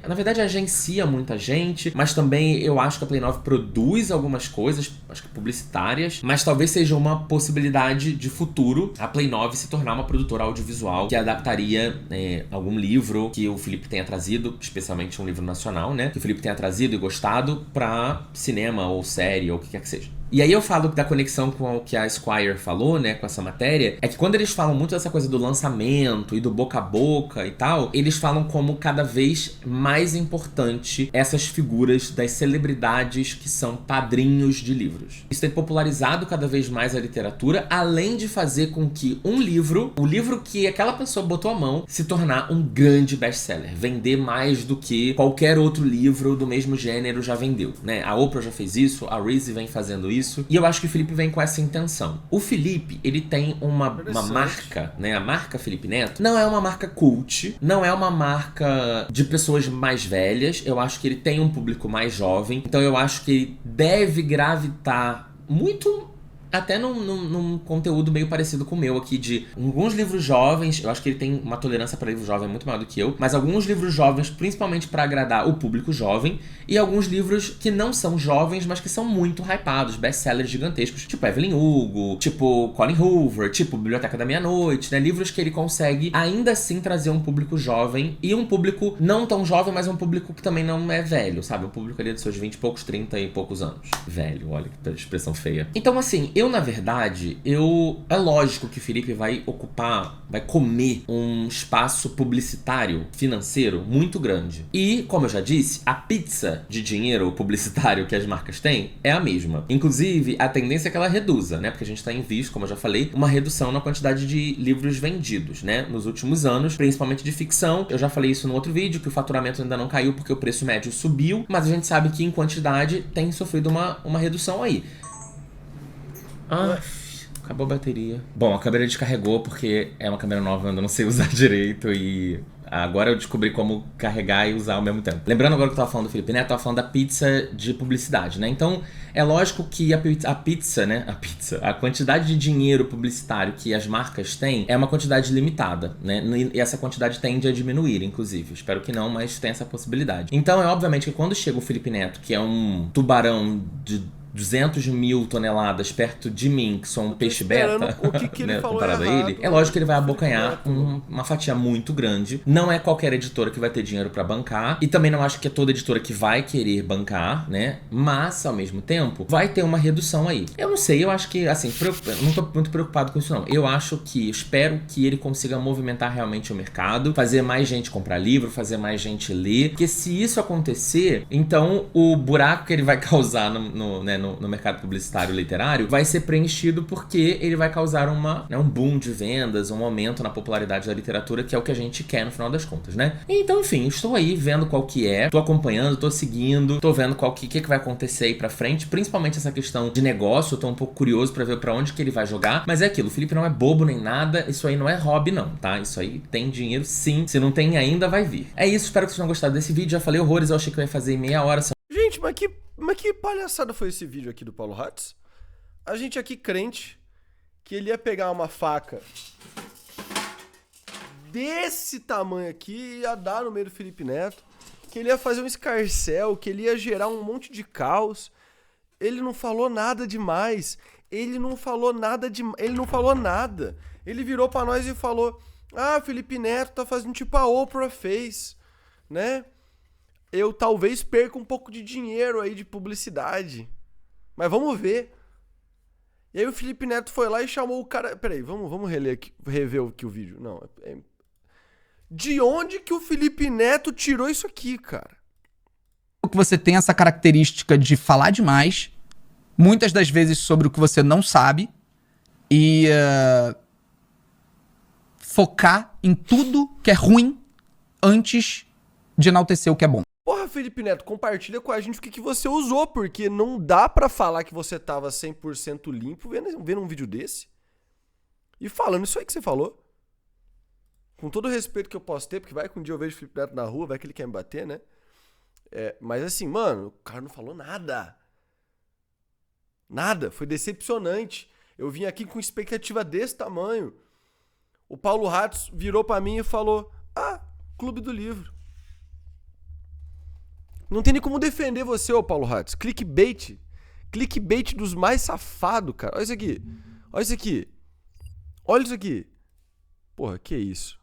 C: na verdade, agencia muita gente, mas também eu acho que a Play 9 produz algumas coisas, acho que publicitárias, mas talvez seja uma possibilidade de futuro a Play 9 se tornar uma produtora audiovisual que adaptaria algum livro que o Felipe tenha trazido, especialmente um livro nacional, né? Que o Felipe tenha trazido e gostado pra cinema ou série ou o que quer que seja. E aí eu falo da conexão com o que a Esquire falou, né, com essa matéria, é que quando eles falam muito dessa coisa do lançamento e do boca a boca e tal, eles falam como cada vez mais importante essas figuras das celebridades que são padrinhos de livros. Isso tem popularizado cada vez mais a literatura, além de fazer com que o livro que aquela pessoa botou a mão, se tornar um grande best-seller, vender mais do que qualquer outro livro do mesmo gênero já vendeu, né? A Oprah já fez isso, a Reese vem fazendo isso, e eu acho que o Felipe vem com essa intenção. O Felipe, ele tem uma marca, né? A marca Felipe Neto não é uma marca cult, não é uma marca de pessoas mais velhas. Eu acho que ele tem um público mais jovem, então eu acho que ele deve gravitar muito até num conteúdo meio parecido com o meu aqui, de alguns livros jovens. Eu acho que ele tem uma tolerância para livro jovem muito maior do que eu, mas alguns livros jovens, principalmente para agradar o público jovem, e alguns livros que não são jovens, mas que são muito hypados, best-sellers gigantescos, tipo Evelyn Hugo, tipo Colin Hoover, tipo Biblioteca da Meia-Noite, né? Livros que ele consegue ainda assim trazer um público jovem e um público não tão jovem, mas um público que também não é velho, sabe? Um público ali dos seus 20 e poucos, 30 e poucos anos. Velho, olha que expressão feia. Então, assim, na verdade, é lógico que o Felipe vai comer um espaço publicitário, financeiro, muito grande. E, como eu já disse, a pizza de dinheiro publicitário que as marcas têm é a mesma. Inclusive, a tendência é que ela reduza, né? Porque a gente tem visto, como eu já falei, uma redução na quantidade de livros vendidos, né? Nos últimos anos, principalmente de ficção. Eu já falei isso no outro vídeo, que o faturamento ainda não caiu porque o preço médio subiu, mas a gente sabe que em quantidade tem sofrido uma redução aí. Acabou a bateria. Bom, a câmera descarregou porque é uma câmera nova, eu ainda não sei usar direito e Agora eu descobri como carregar e usar ao mesmo tempo. Lembrando agora que eu tava falando do Felipe Neto, eu tava falando da pizza de publicidade, né? Então, é lógico que a pizza, né? A quantidade de dinheiro publicitário que as marcas têm é uma quantidade limitada, né? E essa quantidade tende a diminuir, inclusive. Espero que não, mas tem essa possibilidade. Então, é obviamente que quando chega o Felipe Neto, que é um tubarão de 200 mil toneladas perto de mim, que sou um peixe beta,
A: o que ele
C: né,
A: falou
C: comparado a
A: errado,
C: ele, é lógico que ele vai abocanhar
A: Neto.
C: uma fatia muito grande. Não é qualquer editora que vai ter dinheiro pra bancar, e também não acho que é toda editora que vai querer bancar, né? Mas, ao mesmo tempo, vai ter uma redução aí. Eu não sei, eu acho que, assim, eu não tô muito preocupado com isso não. Eu acho que, espero que ele consiga movimentar realmente o mercado, fazer mais gente comprar livro, fazer mais gente ler, porque se isso acontecer, então o buraco que ele vai causar no mercado publicitário literário vai ser preenchido porque ele vai causar um boom de vendas, um aumento na popularidade da literatura, que é o que a gente quer no final das contas, né? Então, enfim, estou aí vendo qual que é, tô acompanhando, tô seguindo, tô vendo qual que vai acontecer aí pra frente, principalmente essa questão de negócio, eu tô um pouco curioso pra ver pra onde que ele vai jogar, mas é aquilo, o Felipe não é bobo nem nada, isso aí não é hobby não, tá? Isso aí tem dinheiro sim, se não tem ainda, vai vir. É isso, espero que vocês tenham gostado desse vídeo, já falei horrores, eu achei que eu ia fazer em meia hora.
A: Gente, mas que palhaçada foi esse vídeo aqui do Paulo Hatz? A gente aqui crente que ele ia pegar uma faca desse tamanho aqui e ia dar no meio do Felipe Neto, que ele ia fazer um escarcéu, que ele ia gerar um monte de caos. Ele não falou nada demais. Ele não falou nada. Ele virou pra nós e falou: "Ah, Felipe Neto tá fazendo tipo a Oprah fez, né? Eu talvez perca um pouco de dinheiro aí de publicidade. Mas vamos ver." E aí o Felipe Neto foi lá e chamou o cara... Peraí, vamos rever aqui o vídeo. Não, de onde que o Felipe Neto tirou isso aqui, cara?
B: Que você tem essa característica de falar demais, muitas das vezes sobre o que você não sabe, e focar em tudo que é ruim antes de enaltecer o que é bom.
A: Porra, Felipe Neto, compartilha com a gente o que você usou, porque não dá pra falar que você tava 100% limpo vendo um vídeo desse e falando isso aí que você falou. Com todo o respeito que eu posso ter, porque vai que um dia eu vejo o Felipe Neto na rua, vai que ele quer me bater, né? Mas assim, mano, o cara não falou nada. Nada, foi decepcionante. Eu vim aqui com expectativa desse tamanho. O Paulo Hatz virou pra mim e falou: "Ah, Clube do Livro." Não tem nem como defender você, ô Paulo Hatz. Clickbait. Clickbait dos mais safados, cara. Olha isso aqui. Olha isso aqui. Olha isso aqui. Porra, que isso?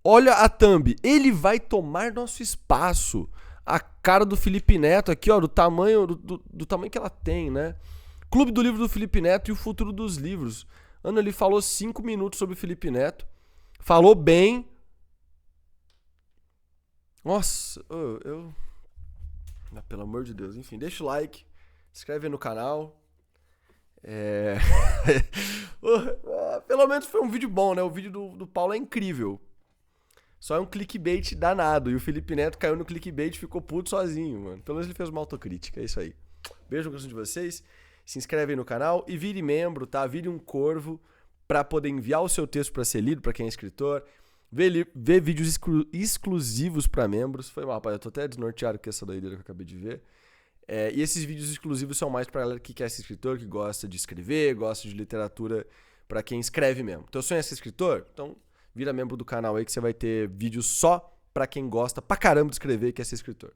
A: Olha a thumb. Ele vai tomar nosso espaço. A cara do Felipe Neto aqui, ó, do tamanho que ela tem, né? Clube do Livro do Felipe Neto e o futuro dos livros. Ana, ele falou 5 minutos sobre o Felipe Neto. Falou bem. Nossa, pelo amor de Deus. Enfim, deixa o like, se inscreve no canal. Pelo menos foi um vídeo bom, né? O vídeo do Paulo é incrível. Só é um clickbait danado. E o Felipe Neto caiu no clickbait e ficou puto sozinho, mano. Pelo menos ele fez uma autocrítica, é isso aí. Beijo no coração de vocês. Se inscreve aí no canal e vire membro, tá? Vire um corvo pra poder enviar o seu texto pra ser lido, pra quem é escritor. Ver vídeos exclusivos pra membros. Foi mal, rapaz. Eu tô até desnorteado com essa doideira que eu acabei de ver. E esses vídeos exclusivos são mais pra galera que quer ser escritor, que gosta de escrever, gosta de literatura, pra quem escreve mesmo. Teu sonho é ser escritor? Então vira membro do canal aí que você vai ter vídeos só pra quem gosta pra caramba de escrever e quer ser escritor.